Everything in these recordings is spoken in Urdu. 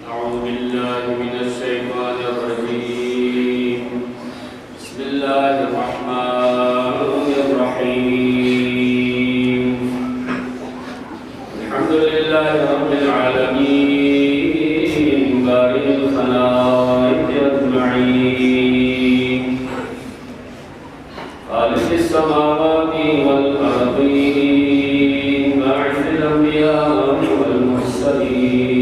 أعوذ بالله من الشيطان الرجيم بسم الله الرحمن الرحيم الحمد لله رب العالمين بارئ الخلائق أجمعين خالق السماوات والأرضين باعث الأنبياء والمرسلين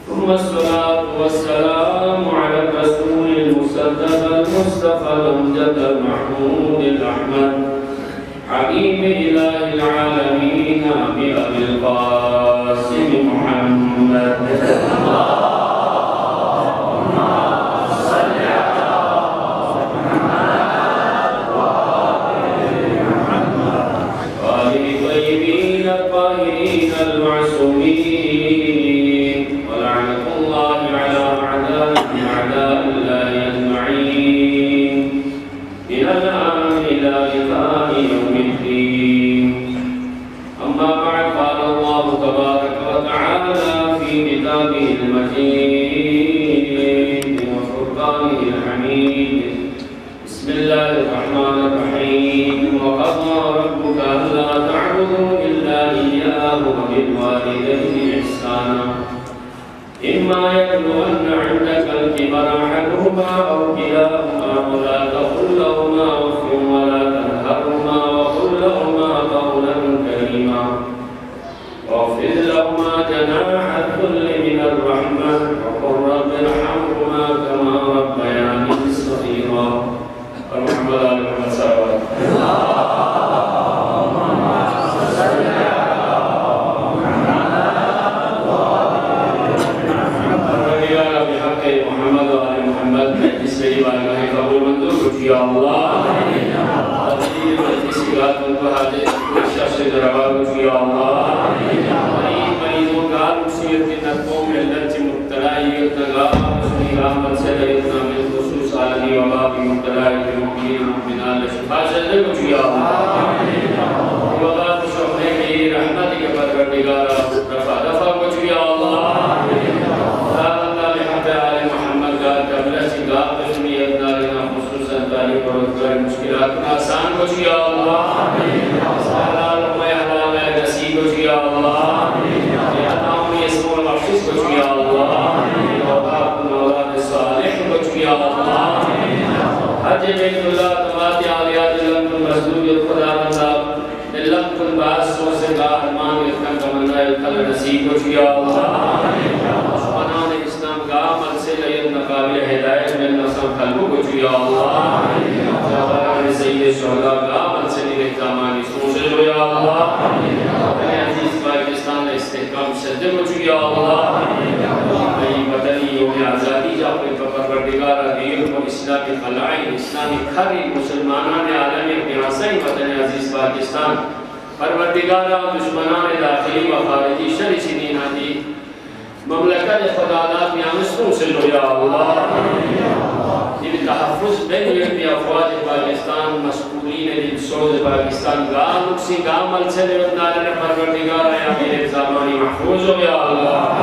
ثم الصلاة والسلام على الرسول المصدق المصطفى الأمجد المحمود الأحمد حبيب إله العالمين أبي القاسم محمد المعصومين ولعنة الله على أعدائهم أعداء الله أجمعين إلى الآن إلى لقاء يوم الدين أما بعد قال الله تبارك وتعالى في كتابه المجيد وفرقانه الحميد بسم الله الرحمن الرحيم وقضى ربك ألا تعبدوا إلا إياه وبالوالدين إحسانا إما يبلغن عندك الكبر أحدهما أو كلاهما فلا تقل لهما أف ولا تنهرهما وقل لهما قولا كريما واخفض لهما جناح الذل من الرحمة وقل رب ارحمهما كما ربياني صغيرا اللهم لا نعم سوا محمد وآل محمد مجلس بارگاہ قبول منظور یا اللہ عزیز مجلس کی بات ان کو حاضر شخص دربار یا اللہ مریضوں کا مصیبت کی نقوں میں اللہ سے مبتلائی ارتقا رسول رحمت سے لیتنا من خصوص عالمی وبا کی مبتلائی ممکن مبنال شفا سے یا اللہ وبا کو شوقنے کی رحمت کے پروردگار رفع دفع کچھ یا اللہ مشکلات آسان کو جی اللہ حلال و حلال نصیب کو جی اللہ عطاؤں یسر و بخشش کو جی اللہ اولاد صالح کو جی اللہ حج بیت اللہ تمات عالیات لم کن مسجود خدا بندہ لم کن باس سو سے کا ارمان اتنا کمندہ اتنا نصیب کو جی اللہ سبحانہ اسلام کا عمل سے لید نقابل ہدایت میں نصب خلقوں کو جی اللہ سید شہداء کا عمل سے نیک زمانی سوچے جو یا اللہ اپنے عزیز پاکستان استحکام شدہ کو جو یا اللہ نئی وطنی یوم آزادی جا پر پروردگار دین کو اسلامی خلائن اسلامی کھری مسلمانان عالم اقتناسی وطن عزیز پاکستان پروردگار دشمنان داخلی و خارجی شر چنین آدی مملکت خدادات میں آمستوں سے جو یا اللہ تحفظ بین یکی افواج پاکستان مسئولین سعود پاکستان گالک سی گامل سے دیوندار پروردگار ہے امیر زمانی محفوظ ہو یا اللہ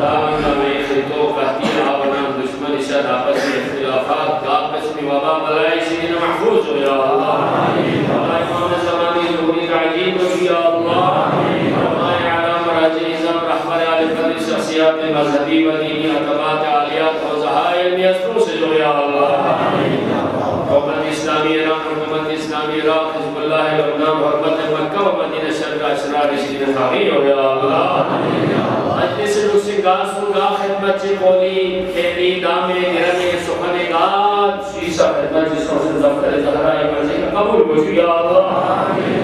داوندہ میں خطو قہتی آبنان دشمن شد آپس میں اختلافات آپس میں وبا بلائی شدین محفوظ ہو یا اللہ امام زمانی ظہوری تعجیب ہو یا اللہ فرمائے علام راجعیزم رحمر علی قدر شخصیات مذہبی و دینی اعتبات عالیات و زہائل میسروں سے جو یا اللہ حکومت اسلامی ایران حکومت اسلامی عراق حزب اللہ لبنان حرمت مکہ و مدینہ شرق اشرار شدید خامی ہو یا اللہ مجلس روسی گاسو گا خدمت چی قولی کھیلی دامے گرنے سخنے گاد شیشہ خدمت چی سوشن دفتر زہرائی مرضی کا قبول بجو یا اللہ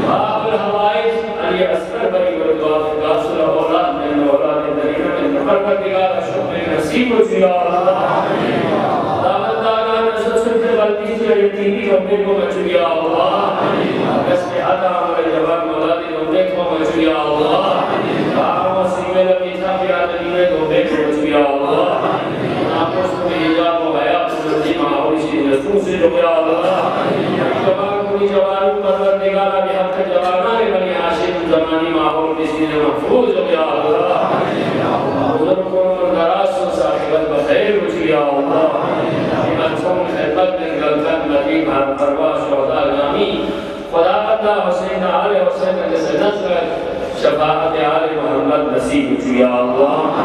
باب الحوائج علی اسکر بری وردوات گاسو لہولاد من اولاد درینہ من نفر پر دگار شکر نصیب بجو یا اللہ غلطی سے یقینی ربے کو بچویا اللہ قسم عطا ہمارے جواب مولادی ربے کو بچویا اللہ آرام وسیمہ لبیتہ پی آدمی ربے کو بچویا اللہ ناپس کو حجاب و حیات سنزی معاوری سے نسوں سے ربیا اللہ جواب کوئی جواب پروردگار بحق جوابان بنی عاشق زمانی معاول بسین محفوظ ربیا اللہ نصیب یا اللہ.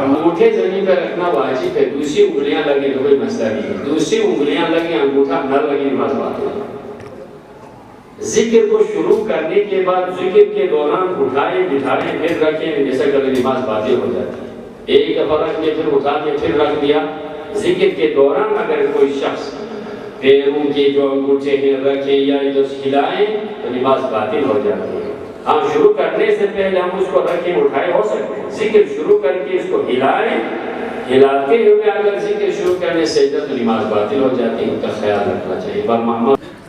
انگوٹھے زمین پہ رکھنا واجب ہے. دوسری انگلیاں لگیں تو کوئی مسئلہ نہیں ہے. دوسری انگلیاں لگیں انگوٹھا نہ لگے نماز باطل ہے. ذکر کو شروع کرنے کے بعد ذکر کے دوران اٹھائیں بٹھائیں پھر رکھیں جیسا کہ نماز باطل ہو جاتی ہے. ایک دفعہ رکھ کے پھر اٹھا کے پھر رکھ دیا. ذکر کے دوران اگر کوئی شخص پیروں کے جو انگوٹھے ہیں رکھیں یا ادھر ہلائیں تو نماز باطل ہو جاتی ہے. ہاں شروع کرنے سے پہلے ہم اس کو رکھیں اٹھائے ہو سکتے ہیں. ذکر شروع کر کے اس کو ہلائیں, ہلاتے ہوئے اگر ذکر شروع کرنے سے تو نماز باطل ہو جاتی ہے. ان کا خیال رکھنا چاہیے.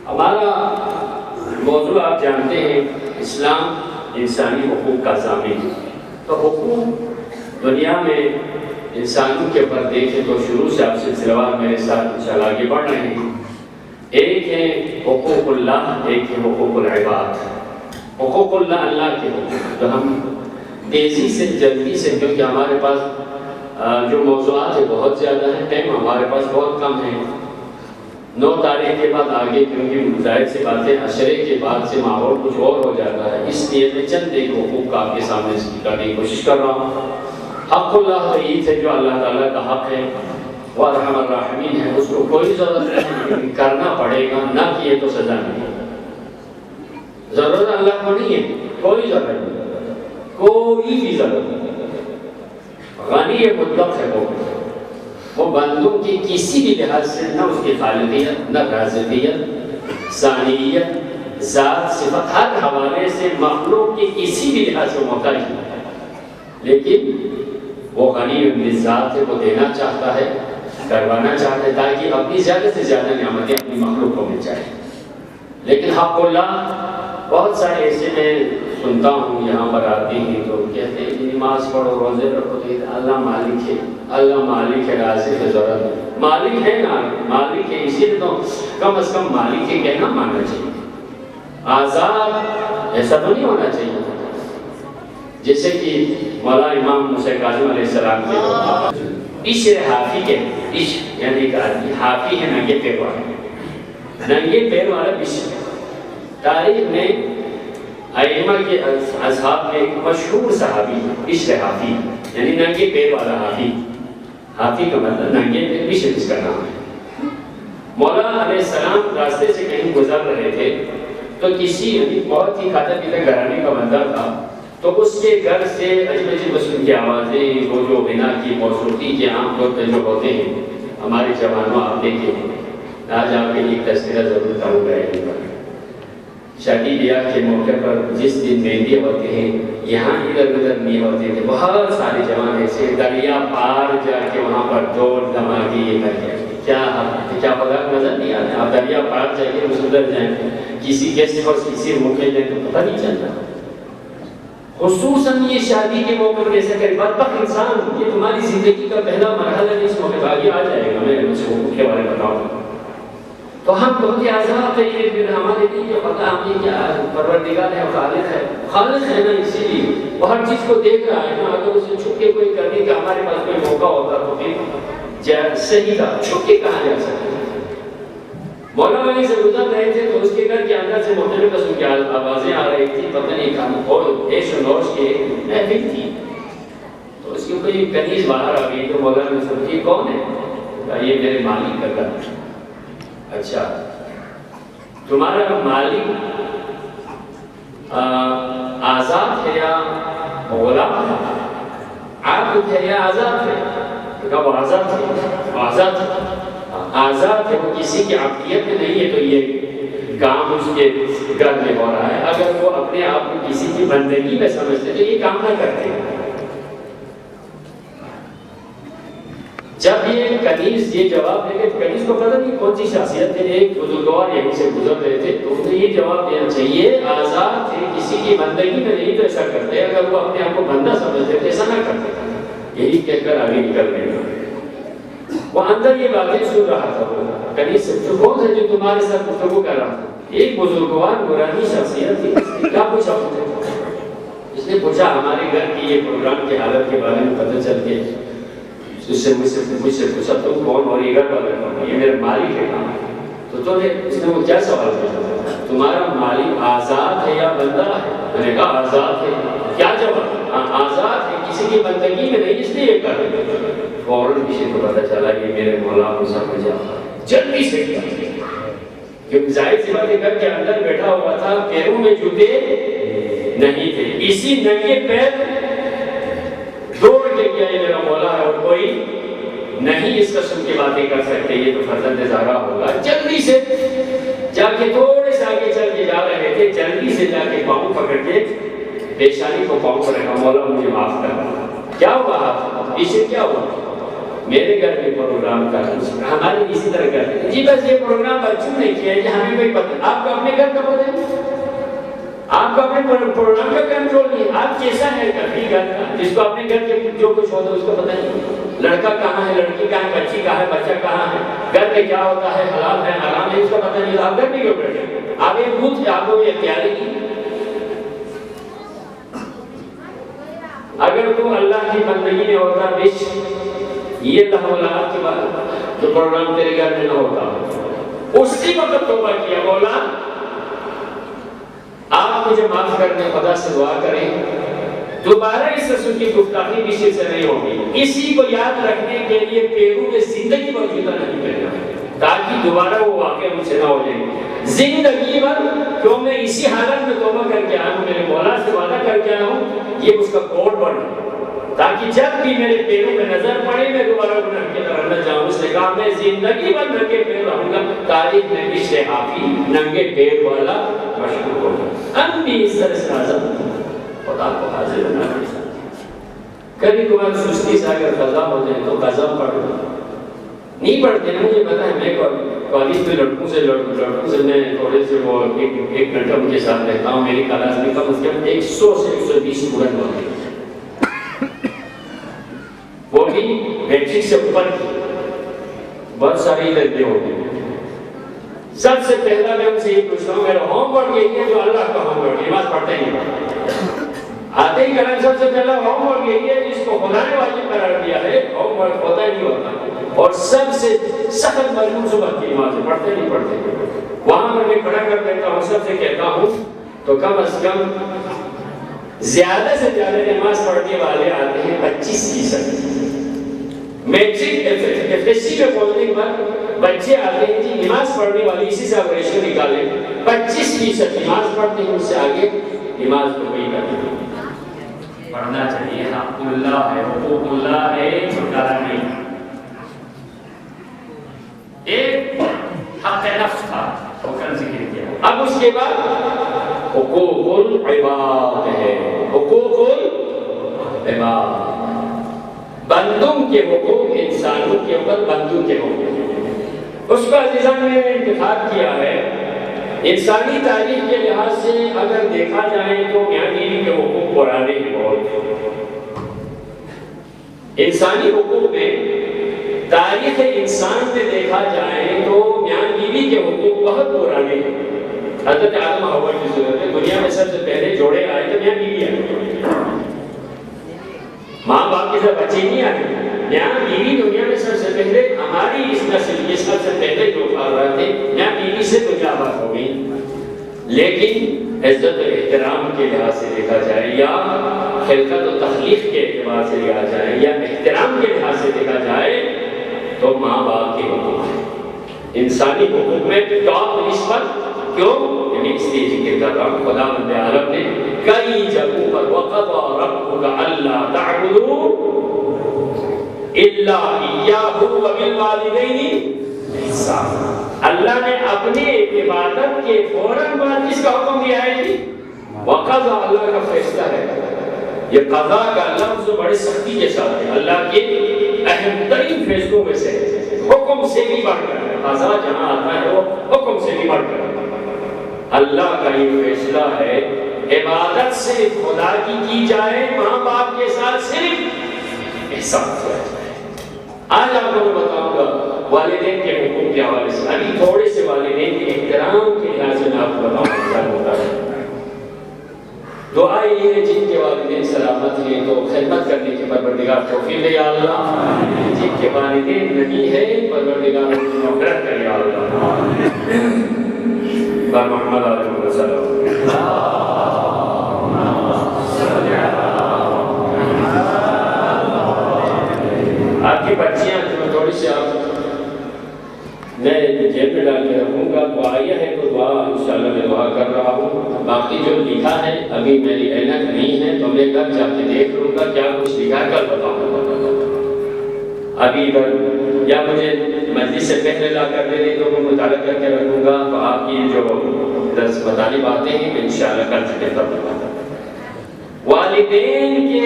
ہمارا موضوع آپ جانتے ہیں اسلام انسانی حقوق کا ضامن ہے. تو حقوق دنیا میں انسانوں کے اوپر دیکھیں تو شروع سے آپ سلسلہ وار میرے ساتھ انشاءاللہ آگے بڑھ رہے ہیں. ایک ہے حقوق اللہ, ایک ہے حقوق العباد. حقوق اللہ اللہ کے حقوق جو ہم تیزی سے جلدی سے, کیونکہ ہمارے پاس جو موضوعات ہیں بہت زیادہ ہیں, ٹائم ہمارے پاس بہت کم ہے. 9 تاریخ کے بعد آگے کیونکہ ظاہر سی باتیں عشرے کے بعد سے ماحول کچھ اور ہو جاتا ہے, اس لیے میں چند ایک حقوق کا آپ کے سامنے کرنے کی کوشش کر رہا ہوں. حق اللہ تو یہ ہے جو اللہ تعالیٰ کا حق ہے, وہ ارحم الراحمین ہے, اس کو کوئی ضرورت نہیں کرنا پڑے گا, نہ کیے تو سزا نہیں ہے. ضرورت اللہ کو نہیں ہے, کوئی ضرورت نہیں, کوئی بھی ضرورت نہیں. غنی مطلق ہے وہ بندوں کی کسی بھی لحاظ سے نہ اس کی خالقیت, نہ رازقیت, ثانیت, ذات, صفت, ہر حوالے سے مخلوق کی کسی بھی لحاظ سے محتاج نہیں ہے. لیکن وہ غنی ذات ہے, وہ دینا چاہتا ہے, کروانا چاہتا ہے تاکہ اپنی زیادہ سے زیادہ نعمتیں اپنی مخلوق کو مل جائیں. لیکن حق اللہ بہت سارے ایسے میں سنتا ہوں یہاں پر آتے ہیں تو کہتے ہیں کہ نماز پڑھو, روزے رکھو, تو اللہ مالک ہے, اللہ مالک ہے, رازق ہے, ضرورت مالک ہے نا, مالک ہے, اسی لیے تو کم از کم مالک ہے کہنا ماننا چاہیے. آزاد ایسا تو نہیں ہونا چاہیے جیسے کہ مولا امام موسیٰ کاظم علیہ السلام کے عشر حافی کے, عشر یعنی ایک آدمی حافی ہے ننگے پیر والا, ننگے پیر والا بشر. تاریخ میں ائمہ کے اصحاب میں ایک مشہور صحابی بشر حافی, یعنی ننگے پیر والا حافی. حافی کا مطلب ننگے پیر, بشر اس کا نام ہے. مولا علیہ السلام راستے سے کہیں گزر رہے تھے تو کسی یعنی بہت ہی کھاتا پیتا گھرانے کا بندہ تھا, تو اس کے گھر سے عجیب عجیب قسم کی آوازیں, وہ جو بنا کی موسیقی کے عام طور پہ جو ہوتے ہیں ہمارے جوانوں آپ دیکھیں, آج آپ کے لیے تذکرہ ضرور کروں گا. شادی بیاہ کے موقع پر جس دن مہندی ہوتے ہیں یہاں ادھر ادھر نہیں ہوتے تھے, بہت سارے جوان ایسے دریا پار جا کے وہاں پر دوڑ دھماکی یہ کر کے کیا پتا نظر نہیں آتا. آپ دریا پار جا کے اس ادھر جائیں, کسی گیسٹ ہاؤس کسی روم میں جائیں تو پتہ نہیں چلتا. خصوصاً یہ شادی کے موقع پر ایسا کرے, بدبخت انسان, یہ تمہاری زندگی کا پہلا مرحلہ ہے, اس موقع آگے آ جائے گا. میں اس حقوق کے بارے میں بتاؤں تو ہم بہت ہی آزاد ہیں. یہ پھر ہمارے لیے پتہ ہم یہ کیا پروردگار ہے, خالق ہے, خالق ہے نا, اسی لیے وہ ہر چیز کو دیکھ رہا ہے نا. اگر اسے چھپ کے کوئی کرنے کا ہمارے پاس کوئی موقع ہوتا تو پھر صحیح تھا, چھپ کے کہاں جا سکتے. مولا وہیں سے گزر رہے تھے تو اس کے گھر کے اندر سے مختلف قسم کی آوازیں آ رہی تھی, پتہ نہیں کہاں اور ایش و نوش کے محفل تھی. تو اس کی کوئی کنیز باہر آ گئی تو مولا نے سمجھی کون ہے, یہ میرے مالک کا گھر. اچھا, تمہارا مالک آزاد ہے یا غلام ہے, عابد ہے یا آزاد ہے؟ کہا وہ آزاد ہے, آزاد ہے, آزاد ہے, وہ کسی کی عبدیت میں نہیں ہے. تو یہ کام اس کے گھر میں ہو رہا ہے. اگر وہ اپنے آپ کو کسی کی بندگی میں سمجھتے تو یہ کام نہ کرتے. جب یہ کنیز یہ جواب دے گا, کنیز کو پتہ نہیں کون سی شخصیت ہے, ایک بزرگوار یہیں سے گزر رہے تھے تو انہیں یہ جواب دینا چاہیے, آزاد تھے, کسی کی بندگی میں نہیں تو ایسا کرتے. اگر وہ اپنے آپ کو بندہ سمجھتے تو ایسا نہ کرتے. یہی کہہ کر آگے نکل گئے. وہ اندر یہ باتیں سن رہا تھا, وہ کنیز سے جو کون ہے جو تمہارے ساتھ گفتگو کر رہا تھا. ایک بزرگوار نورانی شخصیت تھی. اس نے کیا پوچھا مجھے, اس نے پوچھا ہمارے گھر کی یہ پروگرام کی حالت کے بارے میں پتہ چل کے اس سے مجھ سے پوچھا تم کون اور یہ گھر والے کون, یہ میرا مالک ہے. تو اس نے وہ کیا سوال کیا, تمہارا مالک آزاد ہے یا بندہ ہے؟ میں نے کہا آزاد ہے. کیا جواب؟ آزاد کسی کی بندگی میں نہیں اس لیے کر فوراً کسی کو پتہ چلا کہ میرے مولا کو سمجھا جلدی سے کیا، کیونکہ ظاہر سی بات ہے گھر کے اندر بیٹھا ہوا تھا، پیروں میں جوتے نہیں تھے، اسی ننگے پیر دوڑ کے کیا یہ میرا مولا ہے اور کوئی نہیں اس قسم کی باتیں کر سکتے، یہ تو فرزند زہرا ہوگا۔ جلدی سے جا کے تھوڑے سے آگے چل کے جا رہے تھے، جلدی سے جا کے پاؤں پکڑ کے پیشانی کو پاؤں پر رکھا، مولا مجھے معاف کرنا۔ کیا ہوا؟ اسے کیا ہوا؟ میرے گھر میں پروگرام کا ہمارے اسی طرح کرتے ہیں، جی بس یہ پروگرام بچوں نے کیا ہے، ہمیں کوئی پتہ، آپ کو اپنے گھر کا پتہ ہے، آپ کو اپنے پروگرام کا کنٹرول نہیں، آپ کیسا ہے کبھی گھر کا، جس کو اپنے گھر کے جو کچھ ہوتا ہے اس کو پتہ نہیں، لڑکا کہاں ہے، لڑکی کہاں ہے، بچی کہاں ہے، بچہ کہاں ہے، گھر میں کیا ہوتا ہے، حلال ہے حرام ہے، اس کا پتہ نہیں، آپ گھر میں کیوں بیٹھے؟ آپ ایک بھوت آپ کو اختیار ہی نہیں۔ اگر تم اللہ کی بندگی میں ہوتا بیش یہ تحولات کی بات تو پروگرام تیرے گھر میں نہ ہوتا، اسی وقت توبہ کیا، مولا آپ مجھے معاف کرنے، خدا سے دعا کریں دوبارہ اس رسول کی گفتگی کسی سے نہیں ہوگی، اسی کو یاد رکھنے کے لیے پیروں میں زندگی موجودہ نہیں کرنا تاکہ دوبارہ وہ واقعہ مجھ سے نہ ہو جائے زندگی بھر، کیوں میں اسی حالت میں توبہ کر کے آیا ہوں، میرے مولا سے وعدہ کر کے آیا ہوں، یہ اس کا کوڈ بنا تاکہ جب بھی میرے پیروں میں نظر پڑے میں دوبارہ گناہ کی طرف نہ جاؤں۔ اس نے کہا میں زندگی بھر ننگے پیر رہوں گا، تاریخ میں بھی صحافی ننگے پیر والا مشہور ہوگا۔ ہم بھی اس طرح سے حاضر خدا کو حاضر ہونا پڑتا ہے۔ کبھی کبھار سستی سے اگر قضا ہو جائے تو قضا پڑھ نہیں پڑھتے نا، مجھے پتا ہے، میں کالج میں لڑکوں سے میں تھوڑے سے وہ ایک گھنٹہ ان کے ساتھ رہتا ہوں، میری کلاس میں کم از کم 100 سے 120 اسٹوڈنٹ ہوتے ہیں، وہ بھی میٹرک سے اوپر کی، بہت ساری لڑکے ہوتے ہیں۔ سب سے پہلا میں ان سے یہ پوچھتا ہوں، میرا ہوم ورک یہی ہے جو اللہ کا ہوم ورک، نماز پڑھتے نہیں آتے ہی کلام، سب سے پہلا ہوم ورک یہی ہے جس کو خدا نے واجب قرار دیا ہے، ہوم ورک ہوتا ہی نہیں ہوتا، اور سب سے سخت مضمون صبح کی نماز پڑھتے نہیں پڑھتے۔ وہاں پر میں کھڑا کر دیتا ہوں، سب سے کہتا ہوں تو کم از کم زیادہ سے زیادہ نماز پڑھنے والے آتے ہیں 25%۔ میٹرک ایف ایس سی میں پہنچنے کے بعد بچے آتے ہیں جی نماز پڑھنے والی، اسی سے آپ ریشو نکالیں، 25% نماز پڑھتے ہیں، اس سے آگے نماز کو کوئی کرتے ہیں۔ پڑھنا چاہیے، حق اللہ ہے، حقوق اللہ ہے، چھٹکارا نہیں۔ ایک حق نفس تھا، وہ کل ذکر کیا، اب اس کے بعد حقوق العباد ہے، حقوق العباد، بندوں کے حقوق، انسانوں کے اوپر بندوں کے حقوق، اس کا عزیزان نے انتخاب کیا ہے۔ انسانی تاریخ کے لحاظ سے اگر دیکھا جائے تو میاں بیوی کے حقوق پرانے ہیں بہت، انسانی حقوق میں تاریخ انسان میں دیکھا جائے تو میاں بیوی کے حقوق بہت پرانے ہیں۔ حضرت آدم حوا کی صورت ہے، دنیا میں سب سے پہلے جوڑے آئے تو میاں بیوی آئے، ماں باپ کے ساتھ بچے نہیں آئے، میاں بیوی دنیا میں سب سے پہلے، ہماری اس نسل کے سب سے پہلے جو افراد تھے میاں بیوی سے دنیا آباد ہو گئی۔ لیکن عزت و احترام کے لحاظ سے دیکھا جائے یا خلقت و تخلیق کے اعتبار سے دیکھا جائے یا احترام کے لحاظ سے دیکھا جائے تو ماں باپ کے حقوق انسانی حقوق میں ٹاپ نسبت، کیوں؟ یعنی اس لیے ذکر کر رہا ہوں، خدا مند عالم نے کئی جگہوں پر وَقَضَىٰ رَبُّكَ أَلَّا تَعْبُدُوا إِلَّا إِيَّاهُ وَبِالْوَالِدَيْنِ إِحْسَانًا، اللہ نے اپنے عبادت کے فوراً بعد کس کا حکم دیا ہے جی؟ وَقَضَىٰ، اللہ کا فیصلہ ہے۔ یہ قضا کا لفظ بڑے سختی کے ساتھ ہے، اللہ کے اہم ترین فیصلوں میں سے حکم سے بھی بڑھ کر، قضا جہاں آتا ہے وہ حکم سے بھی بڑھ کر اللہ کا یہ فیصلہ ہے، عبادت صرف خدا کی جائے، ماں باپ کے ساتھ صرف احسان کیا جائے۔ آج آپ کو میں بتاؤں گا والدین کے حقوق کے حوالے سے، ابھی تھوڑے سے والدین کے احترام کے لحاظ سے میں آپ کو بتاؤں گا کیا ہوتا ہے۔ دعا یہ ہے جن کے والدین سلامت ہیں تو خدمت کرنے کی پروردگار توفیق دے یا اللہ، جن کے والدین نہیں ہے پروردگار ان کی مغفرت کر یا اللہ۔ محمد علیہ وسلم گا دعا یہ ہے تو دعا انشاءاللہ میں دعا کر رہا ہوں. باقی جو لکھا ہے ابھی میری اینک نہیں ہے تو میں گھر جا کے دیکھ لوں گا کیا کچھ لکھا ہے کل بتاؤں گا. ابھی ادھر یا مجھے مجلس سے پہلے لا کر دے دیں تو میں مطالعہ کر کے رکھوں گا. تو آپ کی جو درس بتانے باتیں ہیں میں انشاءاللہ کل سے بہتر بتاؤں گا. والدین کے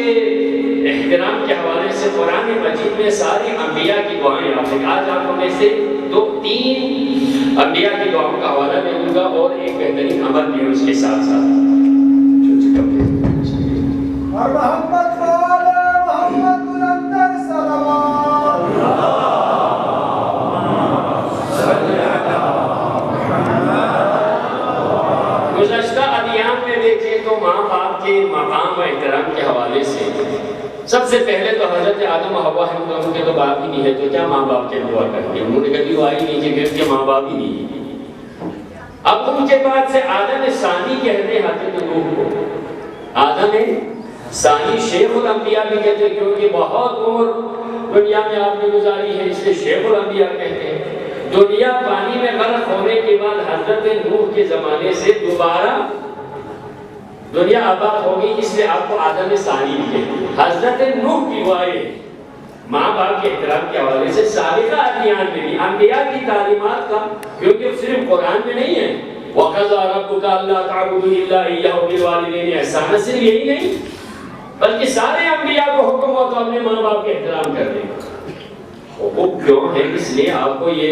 احترام کے حوالے سے قرآن مجید میں سارے انبیاء کی دعائیں آپ ہیں. آج آپ کو میں سے 2-3 انبیاء کی دعاؤں کا حوالہ میں دوں گا اور ایک بہترین عمل بھی ہے اس کے ساتھ ساتھ. اور محمد والا محمد بلندر صلوات گزشتہ ادیان میں دیکھیں تو ماں باپ کے مقام و احترام کے حوالے سے سب سے پہلے تو حضرت آدم و حوا ہیں, ان کے تو باپ ہی نہیں ہے تو کیا ماں باپ کے دعا کریں گے. انہوں نے کبھی دعا ہی نہیں کی کہ ماں باپ ہی نہیں ہے. اب ان کے بعد سے آدم ثانی کہتے ہیں حضرت نوح کو. آدم ثانی شیخ الانبیاء بھی کہتے ہیں کیونکہ بہت عمر دنیا میں آپ نے گزاری ہے, اس لیے شیخ الانبیاء کہتے ہیں. دنیا پانی میں غرق ہونے کے بعد حضرت نوح کے زمانے سے دوبارہ دنیا آباد ہو گئی, اس لیے آپ کو آدم ثانی بھی کہتے ہیں. حضرت نوح کی دعائیں ماں باپ کے احترام کے حوالے سے سابقہ ادیان میں بھی انبیاء کی تعلیمات کا, کیونکہ صرف قرآن میں نہیں ہے وَقَضَىٰ رَبُّكَ أَلَّا تَعْبُدُوا إِلَّا إِيَّاهُ وَبِالْوَالِدَيْنِ إِحْسَانًا. صرف یہی نہیں بلکہ سارے انبیاء کو حکم ہو تو اپنے ماں باپ کے احترام کر دیں. حقوق کیوں ہے, اس لیے آپ کو یہ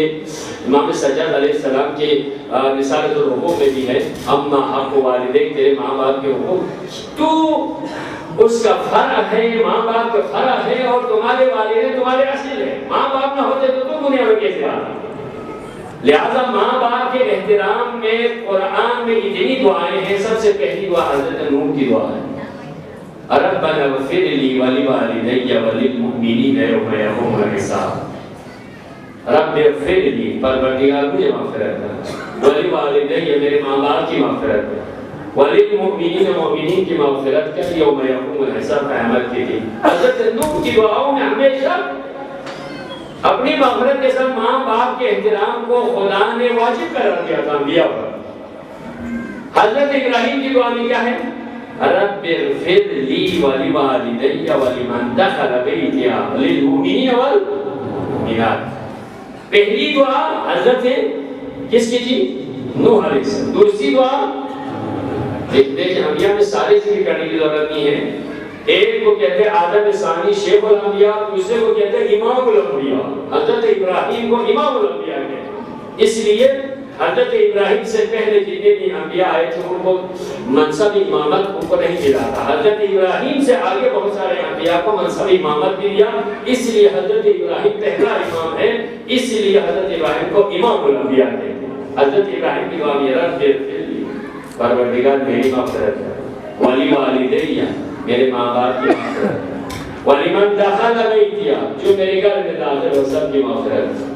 امام سجاد علیہ السلام کے رسالۃ الحقوق میں بھی ہے اما حق والدین, تیرے ماں باپ کے حقوق تو اس کا فرع ہے, ماں باپ کا فرع ہے اور تمہارے والدین تمہارے اصل ہے. ماں باپ نہ ہوتے تو تم دنیا میں کیسے آتے. لہذا ماں باپ کے احترام میں قرآن میں اتنی دعائیں ہیں. سب سے پہلی دعا حضرت نوح کی دعا ہے ربنا اغفر لی ولوالدی وللمؤمنین یوم یقوم الحساب. رب اغفر لی, پروردگار مجھے مغفرت کر, ولوالدی میرے ماں باپ کی مغفرت کر, وللمؤمنین مؤمنین کی مغفرت کر یوم یقوم الحساب قیامت کے دن. حضرت نوح کی دعاؤں میں ہمیشہ اپنی مغفرت کے ساتھ ماں باپ کے احترام کو خدا نے واجب قرار دیا تھا انبیاء پر. حضرت ابراہیم کی دعا میں کیا ہے رب اغفر لی ولوالدی ولمن دخل بیتی وللمؤمنین والمؤمنات. پہلی دعا حضرت کس کی تھی نوح علیہ السلام. دوسری دعا دیکھیں انبیاء میں سارے ذکر کرنے کی ضرورت نہیں ہے. ایک کو کہتے ہیں آدم ثانی شیخ الانبیاء, دوسرے کو کہتے ہیں امام الانبیاء. حضرت ابراہیم کو امام الانبیاء کہتے ہیں, اس لیے حضرت ابراہیم سے پہلے جتنے بھی انبیاء آئے تھے ان کو منصب امامت ان کو نہیں ملا تھا. حضرت ابراہیم سے آگے بہت سارے انبیاء کو منصب امامت بھی دیا, اس لیے حضرت ابراہیم پہلا امام ہے, اس لیے حضرت ابراہیم کو امام الانبیاء کہتے ہیں. حضرت ابراہیم کی دعا میں رب پروردگار میری مغفرت کر, ولوالدی میرے ماں باپ کی مغفرت کر, ولمن دخل بیتی جو میرے گھر میں داخل ہو سب کی مغفرت کر,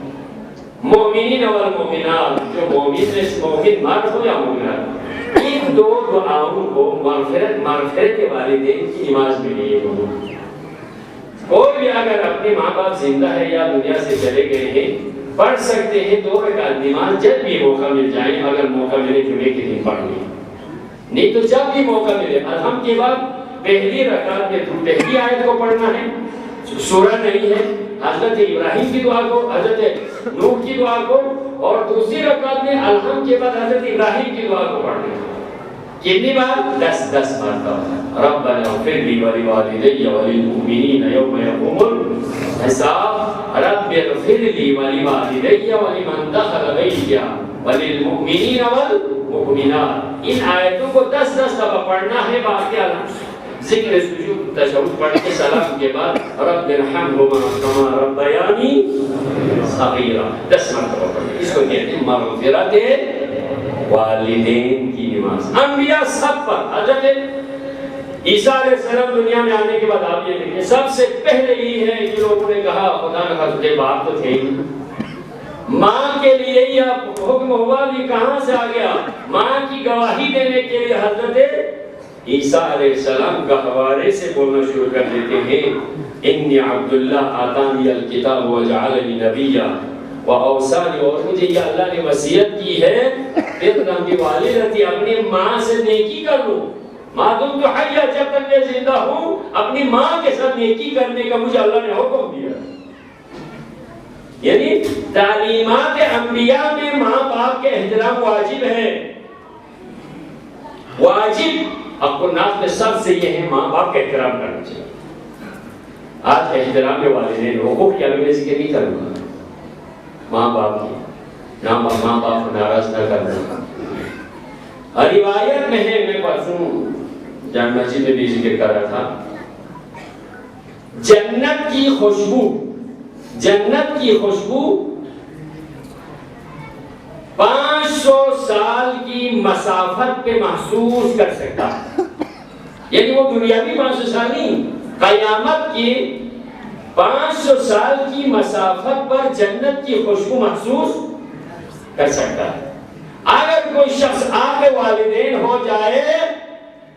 مومنین والمومنات جو مومن مرد ہو یا مومنات. ان دو دعاؤں کو مغفرت والدین کی نماز میں لیے. کوئی بھی اگر اپنے ماں باپ زندہ ہے یا دنیا سے چلے گئے ہیں پڑھ سکتے ہیں 2 رکعت نماز جب بھی موقع مل جائے. اگر موقع ملے جمعے کے دن پڑھ لیں, نہیں تو جب بھی موقع ملے. الحمد کے بعد پہلی رکعت میں پہلی آیت کو پڑھنا ہے, سورہ نہیں ہے. حضرت ابراہیم کی دعا کو, حضرت نوح کی دعا کو, اور دوسری رکعت میں الحمد کے بعد حضرت ابراہیم کی دعا کو پڑھنا ہے. کتنی بار 10 مرتبہ ربنا اغفر لی ولوالدی وللمؤمنین یوم یقوم الحساب. رب اغفر لی ولوالدی ولمن دخل بیتی وللمؤمنین والمؤمنات. ان آیتوں کو 10 دفعہ پڑھنا ہے. باقی ذکر سجود تشہد پڑھ کے سلام کے بعد رب ارحمہما کما ربیانی صغیرا 10 مرتبہ پڑھیں. اس کو کہتے ہیں مغفرت والدین کی نماز. انبیاء سب پر, حضرت عیسیٰ علیہ السلام دنیا میں آنے کے بعد آپ یہ دیکھیں سب سے پہلے یہ ہے کہ لوگوں نے کہا خدا نہ خدا باپ تو تھے ہی, ماں کے لیے ہی حکم ہوا بھی کہاں سے آ گیا. ماں کی گواہی دینے کے لیے حضرت عیسیٰ علیہ السلام گہوارے سے بولنا شروع کر دیتے ہیں انی عبداللہ آتانی الکتاب وجعلنی نبیا وَأَوْصَانِي، اور مجھے یہ اللہ نے وصیت کی ہے بِرًّا بِوَالِدَتِي، اپنی ماں سے نیکی کر لوں، ماں دمت حیّا، جب تک میں زندہ ہوں اپنی ماں کے ساتھ نیکی کرنے کا مجھے اللہ نے حکم دیا۔ یعنی تعلیمات انبیاء میں ماں باپ کے احترام واجب ہے، واجب۔ حق الناس میں سب سے یہ ہے ماں باپ کا احترام کرنا چاہیے۔ آج احترام والدین حقوق کی میں ذکر نہیں کروں گا، ماں باپ کی، ماں باپ کو ناراض نہ کرنا۔ روایت میں ہے، میں پرسوں جامع مسجد میں بھی ذکر کر رہا تھا، جنت کی خوشبو، جنت کی خوشبو 500 سال کی مسافت پہ محسوس کر سکتا ہے۔ یعنی وہ دنیاوی 500 سال نہیں، قیامت کی 500 سال کی مسافت پر جنت کی خوشبو محسوس کر سکتا ہے۔ اگر کوئی شخص آپ کے والدین ہو جائے،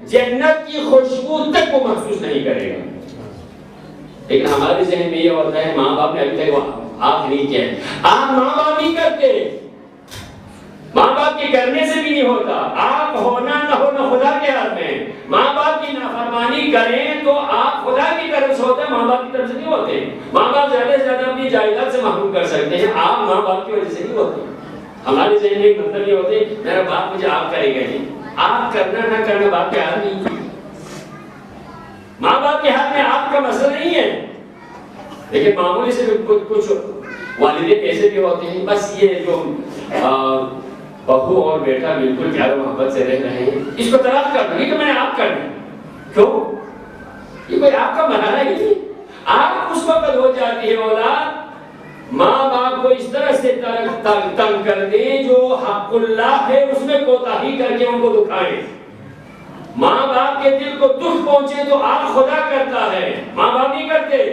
جنت کی خوشبو تک وہ محسوس نہیں کرے گا۔ لیکن ہمارے ذہن میں یہ ہوتا ہے ماں باپ نے ابھی تک آپ نہیں کیا، آپ ماں باپ نہیں کرتے، ماں باپ کے کرنے سے بھی نہیں ہوتا، آپ ہونا نہ ہونا خدا کے ہاتھ میں۔ ماں باپ کی نافرمانی کریں تو آپ خدا کی طرف سے ہوتے ہیں، ماں باپ کی طرف سے نہیں ہوتے۔ ماں باپ زیادہ سے زیادہ اپنی جائیداد سے محروم کر سکتے ہیں، آپ ماں باپ کی وجہ سے نہیں ہوتے۔ ہمارے ذہن میں ایک مطلب یہ ہوتے میرا باپ مجھے آپ کرے گا، نہیں، آپ کرنا نہ کرنا باپ کے ہاتھ نہیں، ماں باپ کے ہاتھ میں آپ کا مسئلہ نہیں ہے۔ لیکن معمولی سے کچھ والدین ایسے بھی ہوتے ہیں، بس یہ جو بہو اور بیٹا بالکل پیار و محبت سے رہ رہے ہیں، اس کو طلاق کر دو، یہ تو میں نے آپ کرنا، کیوں؟ یہ کوئی آپ کا مرحلہ ہی نہیں۔ آپ اس وقت ہو جاتی ہے اولاد ماں باپ کو اس طرح سے تنگ کر دیں جو حق اللہ ہے اس میں کوتاہی کر کے ان کو دکھائیں۔ ماں باپ کے دل کو دکھ پہنچے تو آپ خدا کرتا ہے، ماں باپ نہیں کرتے۔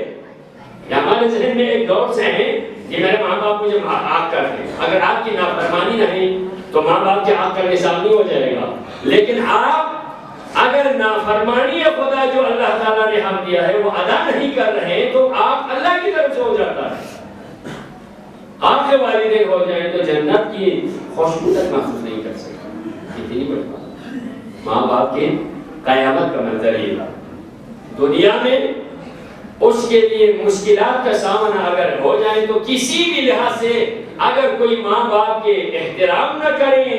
ہمارے ذہن میں ایک دور سے ہے کہ میرے ماں باپ مجھے آگ کرتے، اگر آپ کی نافرمانی نہیں تو ماں باپ کے آگ کرنے سال نہیں ہو جائے گا۔ لیکن آپ اگر نافرمانی خدا جو اللہ تعالیٰ نے حق دیا ہے وہ ادا نہیں کر رہے تو آپ اللہ کی طرف سے ہو جاتا ہے۔ آپ کے والدین ہو جائیں تو جنت کی خوشبو تک محسوس نہیں کر سکتے، اتنی بڑی بات۔ ماں باپ کے قیامت کا منظر یہ تھا، دنیا میں اس کے لیے مشکلات کا سامنا اگر ہو جائے تو کسی بھی لحاظ سے اگر کوئی ماں باپ کے احترام نہ کرے،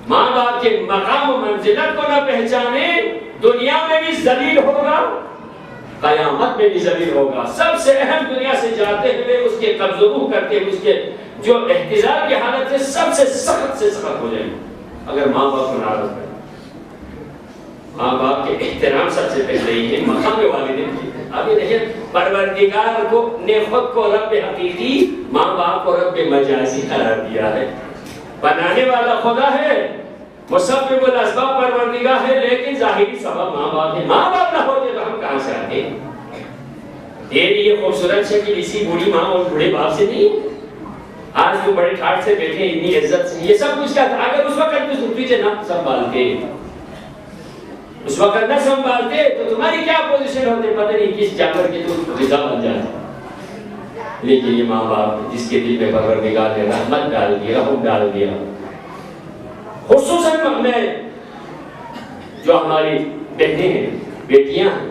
ماں باپ کے مقام و منزلت کو نہ پہچانے، دنیا میں بھی ذلیل ہوگا، قیامت میں بھی ذلیل ہوگا۔ سب سے اہم دنیا سے جاتے ہوئے اس کے قبض و روح کرتے ہوئے اس کے جو احتجاج کی حالت ہے سب سے سخت ہو جائے گا اگر ماں باپ کو ناراض کرے۔ ماں باپ کے احترام سب سے پہلے ہی ہے، مقام والدین کی۔ اب یہ دیکھیں پروردگار کو نے خود کو رب حقیقی، ماں باپ کو رب مجازی قرار دیا ہے۔ بنانے والا خدا ہے، مسبب الاسباب پروردگار ہے، لیکن ظاہری سبب ماں باپ ہے۔ ماں باپ نہ ہوتے تو ہم کہاں سے آتے؟ تیری یہ خوبصورت شکل اسی بوڑھی ماں اور بوڑھے باپ سے نہیں، آج تو بڑے ٹھاٹ سے بیٹھے اتنی عزت سے، یہ سب کچھ کیا تھا؟ اگر اس وقت تجھے نہ سنبھالتے، اس وقت نہ سنبھالتے تو تمہاری کیا پوزیشن ہوتے، پتہ نہیں کس جانور کے تو غذا بن جاتے۔ لیکن یہ ماں باپ جس کے دل میں پروردگار نے رحمت ڈال دی، رحم ڈال دیا، خصوصاً میں جو ہماری بہنیں ہیں، بیٹیاں ہیں،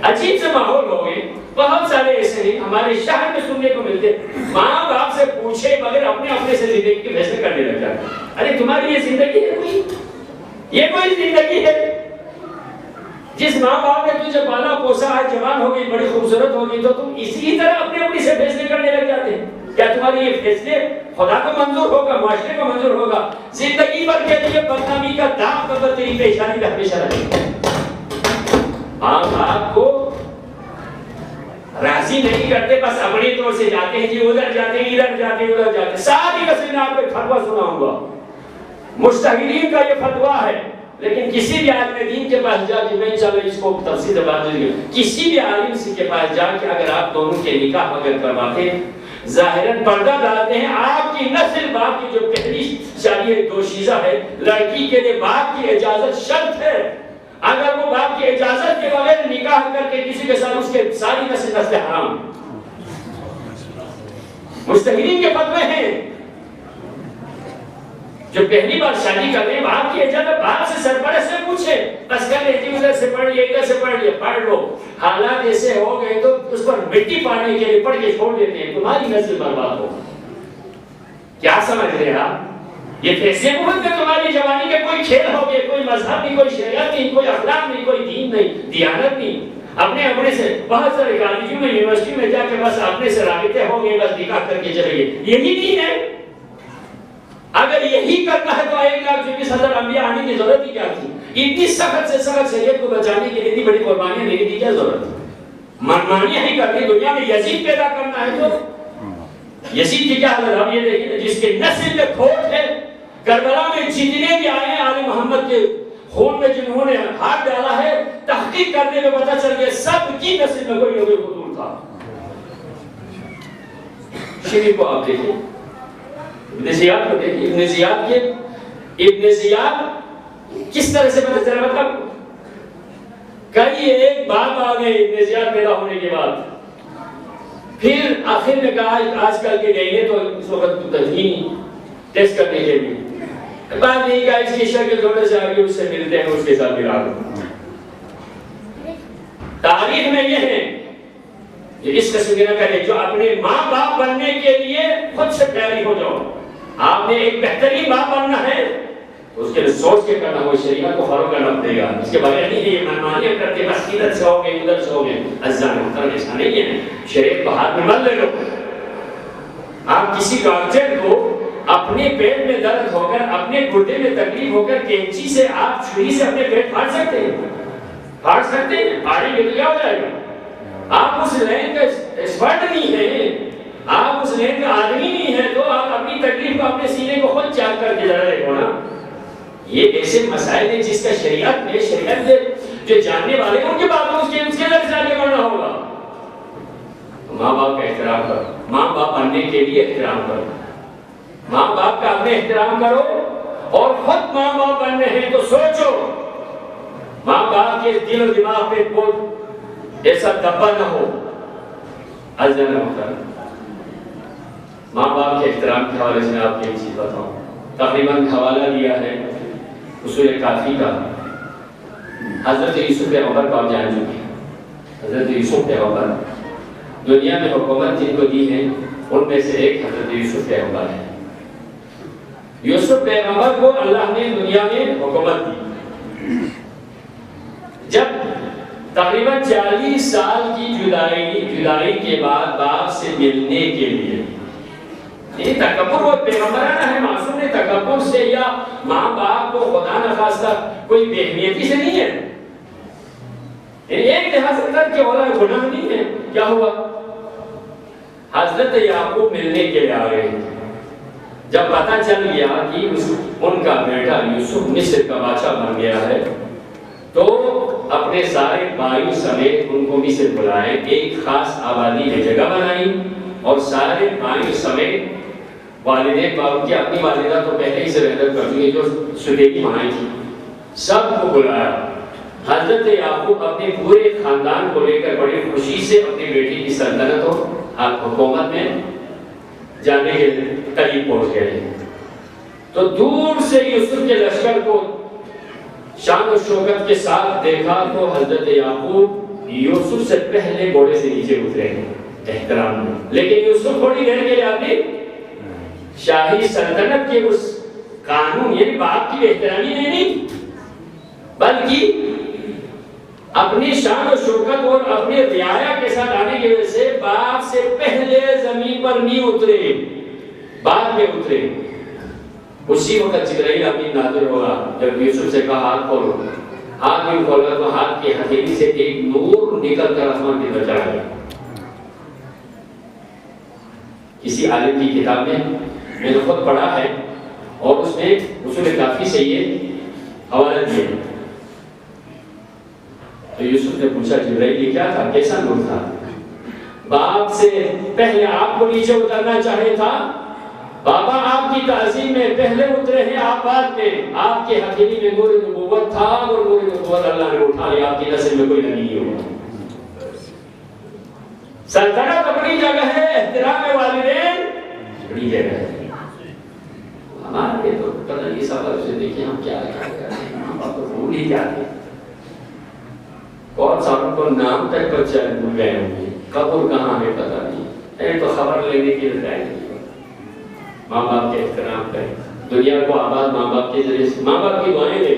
عجیب سے ماحول ہو گئے، بہت سارے ایسے ہیں ہمارے شہر میں سننے کو ملتے، ماں باپ سے پوچھے بغیر اپنے سے زندگی کے فیصلے کرنے لگ جاتے۔ ارے تمہاری یہ زندگی ہے کوئی؟ یہ کوئی زندگی ہے؟ جس ماں باپ نے تجھے پالا پوسا، آج جوان ہو گئی، بڑی خوبصورت ہو گئی، تو تم اسی طرح اپنی سے فیصلے کرنے لگ جاتے ہیں؟ کیا تمہارے یہ فیصلے خدا کو منظور ہوگا، معاشرے کو منظور ہوگا؟ زندگی بھر کے لیے بدنامی کا داغ قبر تیری پیشانی کا ہمیشہ رہے گا۔ ماں باپ کو راضی نہیں کرتے، بس اپنی طور سے جاتے ہیں، جی ادھر جاتے ہیں، ادھر جاتے ہیں، ادھر جاتے ہیں۔ ساتھ ہی کسی نے آپ کو ایک فتویٰ سناؤں گا، مجتہدین کا یہ فتویٰ ہے، لیکن کسی بھی عالم دین کے پاس جا کے، میں انشاءاللہ اس کو تفصیل سے بات کروں گا، کسی بھی عالم کے پاس جا کے اگر آپ دونوں کے نکاح اگر کرواتے ہیں، ظاہراً پردہ ڈالتے ہیں، آپ کی نسل باپ کی جو پہلی شادی ہے دوشیزہ ہے، لڑکی کے لیے باپ کی اجازت شرط ہے۔ اگر وہ باپ کی اجازت کے بغیر نکاح کر کے کسی کے ساتھ، اس کے ساری نسل حرام۔ مجتہدین کے فتوے ہیں. جو پہلی بار شادی کر رہے ہیں باپ کی اجازت باپ سے سرپرست سے پوچھے بس کر لیتی ادھر سے پڑھ لیا ادھر سے پڑھ لیا پڑھ لو. حالات ایسے ہو گئے تو اس پر مٹی پانے کے لیے پڑھ کے چھوڑ دیتے ہیں. تمہاری نسل برباد ہو. کیا سمجھ رہے ہیں آپ؟ یہ فیصلے ملک میں تمہاری جوانی کے کوئی کھیل ہو گئے, کوئی مذہب نہیں, کوئی شریعت نہیں, کوئی اخلاق نہیں, کوئی دین نہیں, دیانت نہیں. اپنے سے بہت سارے کالجوں میں یونیورسٹی میں جا کے بس اپنے سے رابطے ہو گئے, بس نکاح کر کے چلے گئے. یہی دین ہے. اگر یہی کرنا ہے تو 1,24,000 انبیاء آنے کی ضرورت ہی کیا تھی؟ اتنی سخت سے سخت شریعت کو بچانے کے لیے اتنی بڑی قربانیاں دینے کی کیا ضرورت ہے؟ منمانیاں ہی کرنی. دنیا میں یزید پیدا کرنا ہے تو یزید کی کیا حالت؟ اب یہ دیکھیں جس کے نسل میں کھوٹ ہے. کربلا میں جتنے بھی آئے ہیں آل محمد کے خون میں جنہوں نے ہاتھ ڈالا ہے, تحقیق کرنے میں پتہ چل گیا سب کی نسل میں کوئی نبی خطور تھا. شریف کو آپ دیکھیں, ابن زیاد کو دیکھیں. ابن زیاد کس طرح سے پتہ چلا؟ مطلب کئی ایک باپ آ گئے ابن زیاد پیدا ہونے کے بعد. پھر آخر میں کہا آج کل کے گئے تو اس وقت تدفین ٹیسٹ کرنے کے لیے بات نہیں کہا اس کی شکل تھوڑے سے آگے اس سے ملتے ہیں, اس کے ساتھ ملا دو. تاریخ میں یہ ہے کہ اس قسم کی نہ کرے جو اپنے ماں باپ بننے کے لیے خود سے تیاری ہو جاؤ. آپ نے ایک بہترین باپ بننا ہے اس کے لیے سوچ کے کرنا, وہ شریعت کو فالو کرنا پڑے گا. اس کے بغیر نہیں ہے یہ منمانیاں کرتے بس ادھر سے ہو گئے ادھر سے ہو گئے. عزیزان محترم ایسا نہیں ہے. شریعت کو ہاتھ میں مت لے لو. آپ کسی ڈاکٹر کو اپنے پیٹ میں درد ہو کر, اپنے گردے میں تکلیف ہو کر کینچی سے آپ چھری سے اپنے پیٹ پھاڑ سکتے ہیں؟ پھاڑ سکتے ہیں؟ پھاڑیں گے تو کیا ہو جائے گا؟ آپ اس لائن کا ایکسپرٹ نہیں ہے, آپ اس لائن کا آدمی نہیں ہے, تو آپ اپنی تکلیف کو اپنے سینے کو خود چاک کر کے ذرا دیکھو نا. یہ ایسے مسائل ہیں جس کا شریعت جو جاننے والے ہیں ان کے باتوں اس کے لگ جانے کرنا ہوگا. ماں باپ کا احترام کرو, ماں باپ بننے کے لیے احترام کرو. ماں باپ کا اپنے احترام کرو, اور خود ماں باپ بننے ہیں تو سوچو ماں باپ کے دل و دماغ پہ کوئی ایسا دبا نہ ہو. عزیزان محترم, ماں باپ کے احترام کے حوالے سے آپ کو ایک چیز بتاؤں. تقریباً حوالہ دیا ہے اصول کافی کا. حضرت یوسف پیغمبر کو آپ جان چکے ہیں. حضرت یوسف پیغمبر دنیا میں حکومت جن کو دی ہے ان میں سے ایک حضرت یوسف پیغمبر ہے. یوسف پیغمبر کو اللہ نے دنیا میں حکومت دی. جب تقریباً 40 سال کی جدائی کے بعد باپ سے ملنے کے لیے, یہ تکبر وہ پیغمبرانہ ہے, معصوم نے تکبر سے یا ماں باپ کو خدا نخواستہ کوئی بے اہمیتی سے نہیں ہے. ایک لحاظ سے تک کہ اولا گناہ نہیں ہے. کیا ہوا؟ حضرت یعقوب ملنے کے لیے آ گئے. جب پتہ چل گیا کہ ان کا بیٹا یوسف مصر کا بادشاہ بن گیا ہے تو اپنے سارے بھائیوں سمیت ان کو مصر بلائے. ایک خاص آبادی میں جگہ بنائی اور سارے بھائیوں سمیت والدین باپ کی اپنی والدہ تو پہلے ہی سے رحمت کر چکی جو سدیکی مائیں تھی, سب کو بلایا. حضرت یعقوب اپنے پورے خاندان کو لے کر بڑی خوشی سے اپنی بیٹی کی سلطنت اور حکومت میں جانے کے قریب پہنچ گئے. تو دور سے یوسف کے لشکر کو شان و شوکت کے ساتھ دیکھا تو حضرت یعقوب یوسف سے پہلے گھوڑے سے نیچے اترے احترام میں. لیکن یوسف تھوڑی دیر کے لیے اپنی شاہی سلطنت کے اس قانون یعنی باپ کی احترامی نہیں بلکہ اپنی شان و شوکت اور اپنے رعایا کے ساتھ آنے کی وجہ سے باپ سے پہلے زمین پر نہیں اترے, بعد میں اترے. اسی وقت جبرائیل امین نازل ہوا. جب یوسف سے کہا ہاتھ کھولو, ہاتھ بھی کھولا تو ہاتھ کی ہتھیلی سے ایک نور نکل کر آسمان کی طرف چلا گیا. کسی عالم کی کتاب میں نے خود پڑھا ہے اور اس میں اصول کافی سے یہ حوالہ دیا. تو یوسف نے پوچھا جبرائیل یہ کیا تھا, کیسا نور تھا؟ باپ سے پہلے آپ کو نیچے اترنا چاہے تھا, بابا آپ کی تعظیم میں پہلے اترے ہیں, آپ بعد میں. آپ کے ہتھیلی میں نور نبوت تھا اور نور نبوت اللہ نے اٹھا لیا, آپ کی نسل میں کوئی نبی نہیں ہوگا. سلطنت اپنی جگہ ہے, احترام والدین بڑی جگہ ہے ہمارے تو پتہ نہیں سفر سے دیکھیں ہم کیا کرتے ہیں، ماں باپ تو بھول ہی جاتے ہیں، اور سب کو نام تک بچہ بھول گئے ہوں گے، قبر کہاں ہے پتہ نہیں، تو خبر لینے کی لگائی نہیں، ماں باپ کے احترام کریں، دنیا کو آباد ماں باپ کے ذریعے سے، ماں باپ کی دعائیں لے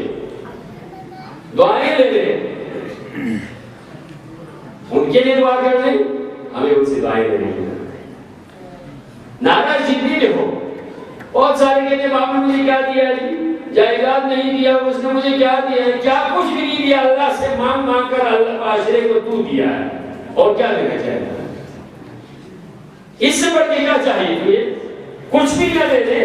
دعائیں لے لیں، ان کے لیے دعا کر لیں، ہمیں ان سے دعائیں لینے کی ضرورت ہے، ناراض جتنی بھی ہو، بہت سارے کہتے ہیں باپ نے مجھے کیا دیا جی، جائیداد نہیں دیا، اس نے مجھے کیا دیا ہے، کیا کچھ بھی نہیں دیا، اللہ سے مانگ مانگ کر اللہ معاشرے کو تو دیا ہے، اور کیا دینا چاہیے، اس سے بڑھ کے کیا چاہیے تجھے، کچھ بھی نہ دے دے،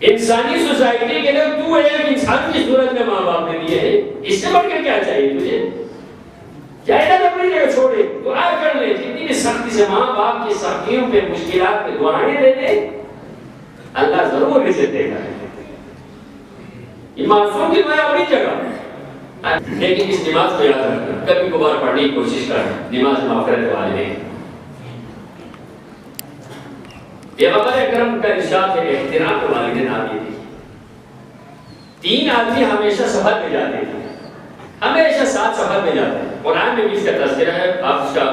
انسانی سوسائٹی کے لیے تو ایک انسان کی صورت میں ماں باپ نے دیے ہیں، اس سے بڑھ کے کیا چاہیے تجھے، جائیداد اپنی جگہ چھوڑے، دعا کر لے، جتنی بھی سختی سے ماں باپ کی سختیوں پہ مشکلات پہ دعائیں دے دے، اللہ ضرور اسے دے گا، یہ معصوم کی دعائیں اپنی جگہ، لیکن اس نماز کو یاد رکھنا، کبھی کبھار پڑھنے کی کوشش کر، نماز مغفرت والے ہیں، پیغمبر اکرم کا ارشاد ہے احترام والدین آدمی تھی، 3 آدمی ہمیشہ سفر میں جاتے تھے، ہمیشہ ساتھ سفر میں جاتے ہیں، قرآن میں بھی اس کا تذکرہ ہے، آپ اس کا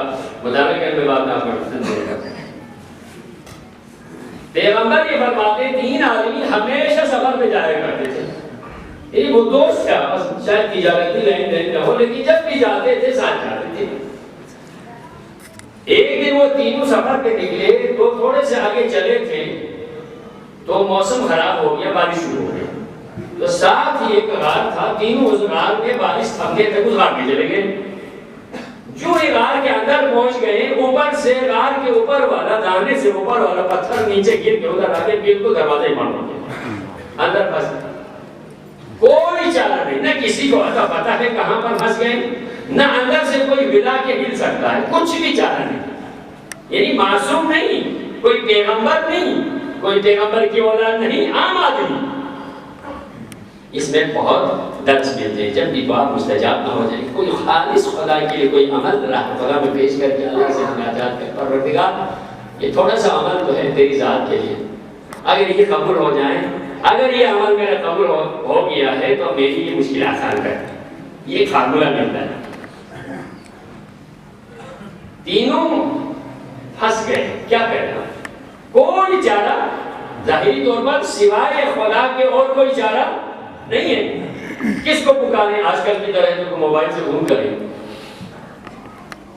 مطالعہ کرنے کے بعد آپ پڑھتے ہیں، پیغمبر یہ فرماتے 3 آدمی ہمیشہ سفر میں جایا کرتے تھے، یہ وہ دوست تھا، بس شاید تجارتی لین دین نہ ہو، لیکن جب بھی جاتے تھے ساتھ جاتے تھے، ایک دن وہ تینوں سفر پہ نکلے تو تھوڑے سے آگے چلے تھے تو موسم خراب ہو گیا، بارش شروع ہو گئی، تو ساتھ ہی ایک غار تھا، تینوں اس غار میں بارش تھمنے تک اس غار میں چلے گئے، جو یہ غار کے اندر پہنچ گئے، اوپر سے غار کے اوپر والا دانے سے اوپر والا پتھر نیچے گر کے ادھر آ کے بالکل دروازے ہی بند ہو گیا، اندر پھنس گئے، کوئی چارہ نہیں، نہ کسی کو پتا ہے کہاں پر پھنس گئے، نہ اندر سے کوئی ہلا کے ہل سکتا ہے، کچھ بھی چارہ نہیں، یعنی معصوم نہیں، کوئی پیغمبر نہیں، کوئی پیغمبر کی اولاد نہیں، عام آدمی، اس میں بہت درس ملتے ہیں، جب بھی دعا مستجاب نہ ہو جائے، کوئی خالص خدا کے لیے کوئی عمل راہ خدا میں پیش کر کے اللہ سے مناجات کر، پروردگار یہ تھوڑا سا عمل تو ہے تیری ذات کے لیے، اگر یہ قبول ہو جائے، اگر یہ عمل میرا قبول ہو گیا ہے تو میری یہ مشکل آسان کر، یہ فارمولہ ملتا ہے، تینوں پھنس گئے، کیا کرنا، کوئی چارہ ظاہری طور پر سوائے خدا کے اور کوئی چارہ نہیں ہے، کس کو پکاریں، آج کل کی طرح تو موبائل سے فون کریں،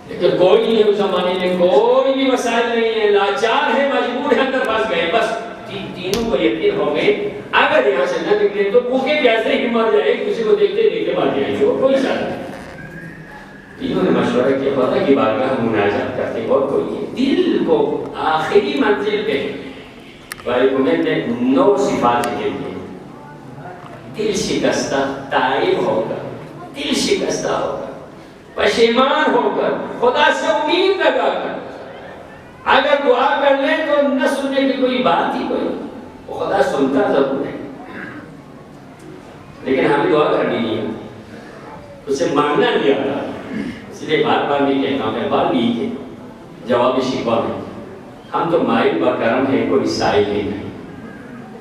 لیکن کوئی نہیں ہے اس زمانے میں، کوئی بھی وسائل نہیں ہے، لاچار ہے، مجبور ہے، اندر پھنس گئے، بس تینوں کو یقین ہو گئے اگر یہاں سے نہ نکلے تو بھوکے پیاسے ہی مر جائے، کسی کو دیکھتے دیکھتے مر جائے، اور کوئی چارہ نہیں، تینوں نے مشورہ کیا، خدا کی بارگاہ ہم مناجات کرتے ہیں، اور کوئی نہیں، دل کو آخری منزل پہ بائبل نے 9 صفات ذکر کی، دل شکستہ تائب ہو کر، دل شکستہ ہو کر، پشیمان ہو کر، خدا سے امید لگا کر اگر دعا کر لیں تو نہ سننے کی کوئی بات ہی کوئی، وہ خدا سنتا ضرور ہے، لیکن ہمیں دعا کرنی نہیں ہے، اسے مانگنا نہیں آتا، اس لیے بار بار نہیں کہتا ہوں، میں بار نہیں کہ جواب شکوہ میں، ہم تو مائل بکرم ہے، کوئی سائل ہی نہیں،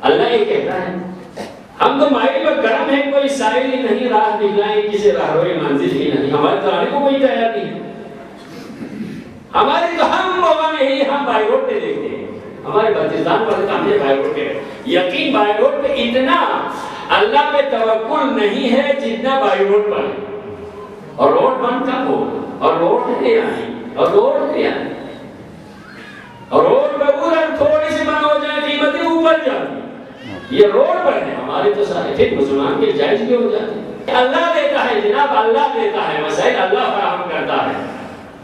اللہ یہ کہتا ہے ہم تو مائل بکرم ہے، کوئی سائل ہی نہیں، راہ دکھلائیں کسی راہروئے منزل ہی نہیں، ہمارے تو آنے کو کوئی تیار نہیں ہے، ہمارے تو ہم لوگوں میں ہی ہم بائی روڈ پہ دیکھتے ہیں، ہمارے بلتستان والے تو ہمیں بائی روڈ پہ، یقین بائی روڈ پہ اتنا اللہ پہ توکل نہیں ہے جتنا بائی روڈ پر ہے، اور روڈ بند کب ہو، اور روڈ ہے آئی، اور روڈ ہے آئی، اور روڈ پہ ادھر تھوڑی سی بند ہو جائے قیمتیں اوپر جاتی، یہ روڈ پر ہے، ہمارے تو سارے پھر مسلمان کے جائز بھی ہو جاتے ہیں، اللہ دیتا ہے جناب، اللہ دیتا ہے، وسائل اللہ فراہم کرتا ہے،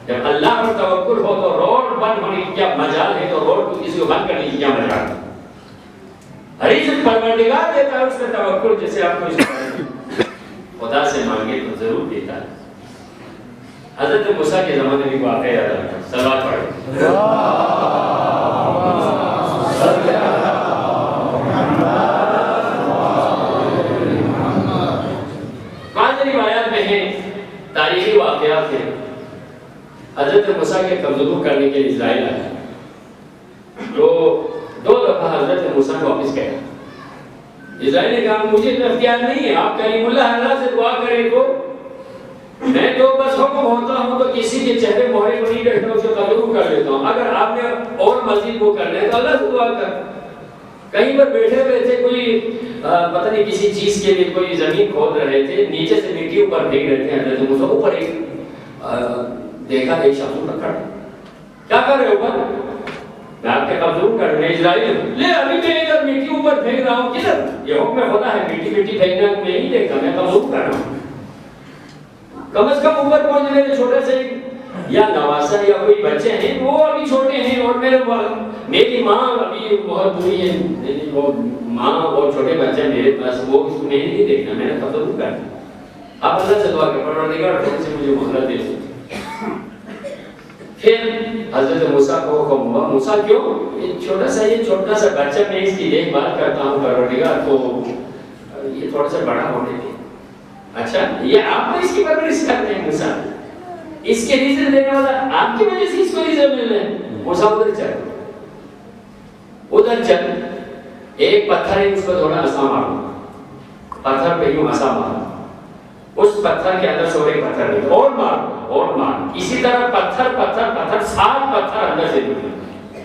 جب اللہ پر توکل ہو تو روڈ بند ہونے کی کیا مجال ہے، تو روڈ کو کسی کو بند کرنے کی کیا مجال ہے، حریص پروردگار دیتا ہے اس کا توکل، جیسے آپ کو اس خدا سے مانگے تو ضرور دیتا ہے، حضرت موسیٰ کے زمانے میں واقعہ یاد آتا ہے، صلوات پڑھیں، بعض روایات میں ہیں، تاریخی واقعات ہیں، حضرت موسیٰ کے کمزور کرنے کے لیے اسرائیل آئے، تو 2 دفعہ حضرت موسیٰ کو واپس گیا. اسرائیل نے کہا مجھے تو اختیار نہیں ہے, آپ کلیم اللہ اللہ سے دعا کریں تو میں تو بس حکم ہوتا ہوں تو کسی کے چہرے مہرے کو نہیں بیٹھتا, اسے قبول کر لیتا ہوں. اگر آپ نے اور مزید وہ کرنا ہے تو اللہ سے دعا کر. کہیں پر بیٹھے ہوئے تھے, کوئی پتہ نہیں کسی چیز کے لیے کوئی زمین کھود رہے تھے, نیچے سے مٹی اوپر پھینک رہے تھے. حضرت موسیٰ اوپر ایک دیکھا ایک شخص اوپر کھڑا, کیا کر رہے ہو اوپر؟ میں آپ کے قبضوں کر رہے اسرائیل لے ابھی میں ادھر مٹی اوپر پھینک رہا ہوں. کدھر؟ یہ حکم خدا ہے, مٹی پھینکنا میں نہیں دیکھتا, میں قبضوں کر رہا ہوں. کم از کم اوپر پہنچنے کے چھوٹے سے یا نواسا یا کوئی بچے ہیں وہ ابھی چھوٹے ہیں, اور میری ماں ابھی بہت بری ہے, وہ ماں اور چھوٹے بچے میرے پاس, وہ اس کو میں نہیں دیکھنا, میں نے قبضوں کرنا. آپ اللہ سے دعا کریں پروردگار تم سے مجھے مہلت دے دو. پھر حضرت موسیٰ کو حکم ہوا, موسیٰ کیوں؟ یہ چھوٹا سا بچہ میں اس کی دیکھ بھال کرتا ہوں پروردگار, تو یہ تھوڑا سا بڑا ہونے دے. اچھا یہ آپ کو اس کی پرورش کرتے ہیں موسیٰ, اس کے ریزن دینے والا آپ کی وجہ سے اس کو ریزن مل رہے ہیں. موسیٰ ادھر چل ایک پتھر ہے اس کو تھوڑا عصا مارو, پتھر پہ یوں عصا مارو, اس پتھر کے اندر سورے پتھر نہیں, اور مارو اور مارو, اسی طرح پتھر 7 پتھر اندر سے نکلے.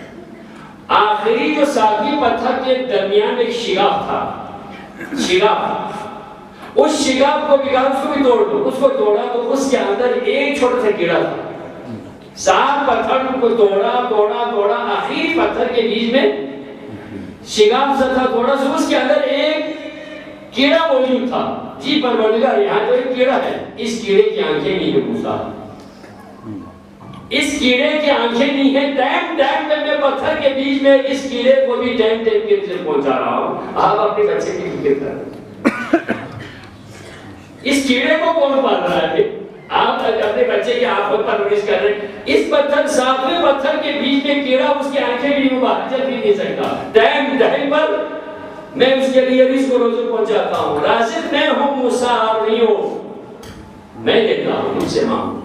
آخری جو 7ویں پتھر کے درمیان ایک شگاف تھا, شگاف, اس شگاف کو بھی کہا اس کو بھی توڑ دو. اس کو توڑا تو اس کے اندر ایک چھوٹا سا کیڑا تھا. 7 پتھر کو توڑا, آخری پتھر کے بیچ میں شگاف سا تھا تھوڑا سا, اس کے اندر ایک کیڑا موجود تھا. جی پروردگار یہاں تو ایک کیڑا ہے, اس کیڑے کی آنکھیں نہیں ہے موسیٰ, اس کیڑے کی آنکھیں نہیں ہے. ٹائم میں پتھر کے بیچ میں اس کیڑے کو بھی ٹائم کے نظر پہنچا رہا ہوں. آپ اپنے بچے کی فکر کر, اس کیڑے کو کون پال رہا ہے؟ آپ اپنے بچے کی آپ خود پرورش کر رہے ہیں. اس پتھر 7ویں پتھر کے بیچ میں کیڑا, اس کی آنکھیں بھی باہر چل بھی نہیں سکتا. ٹائم پر میں اس کے لیے رزق و روزی پہنچاتا ہوں. رازق میں ہوں, موسیٰ نہیں ہوں, میں دیتا ہوں, مجھ سے مانگو.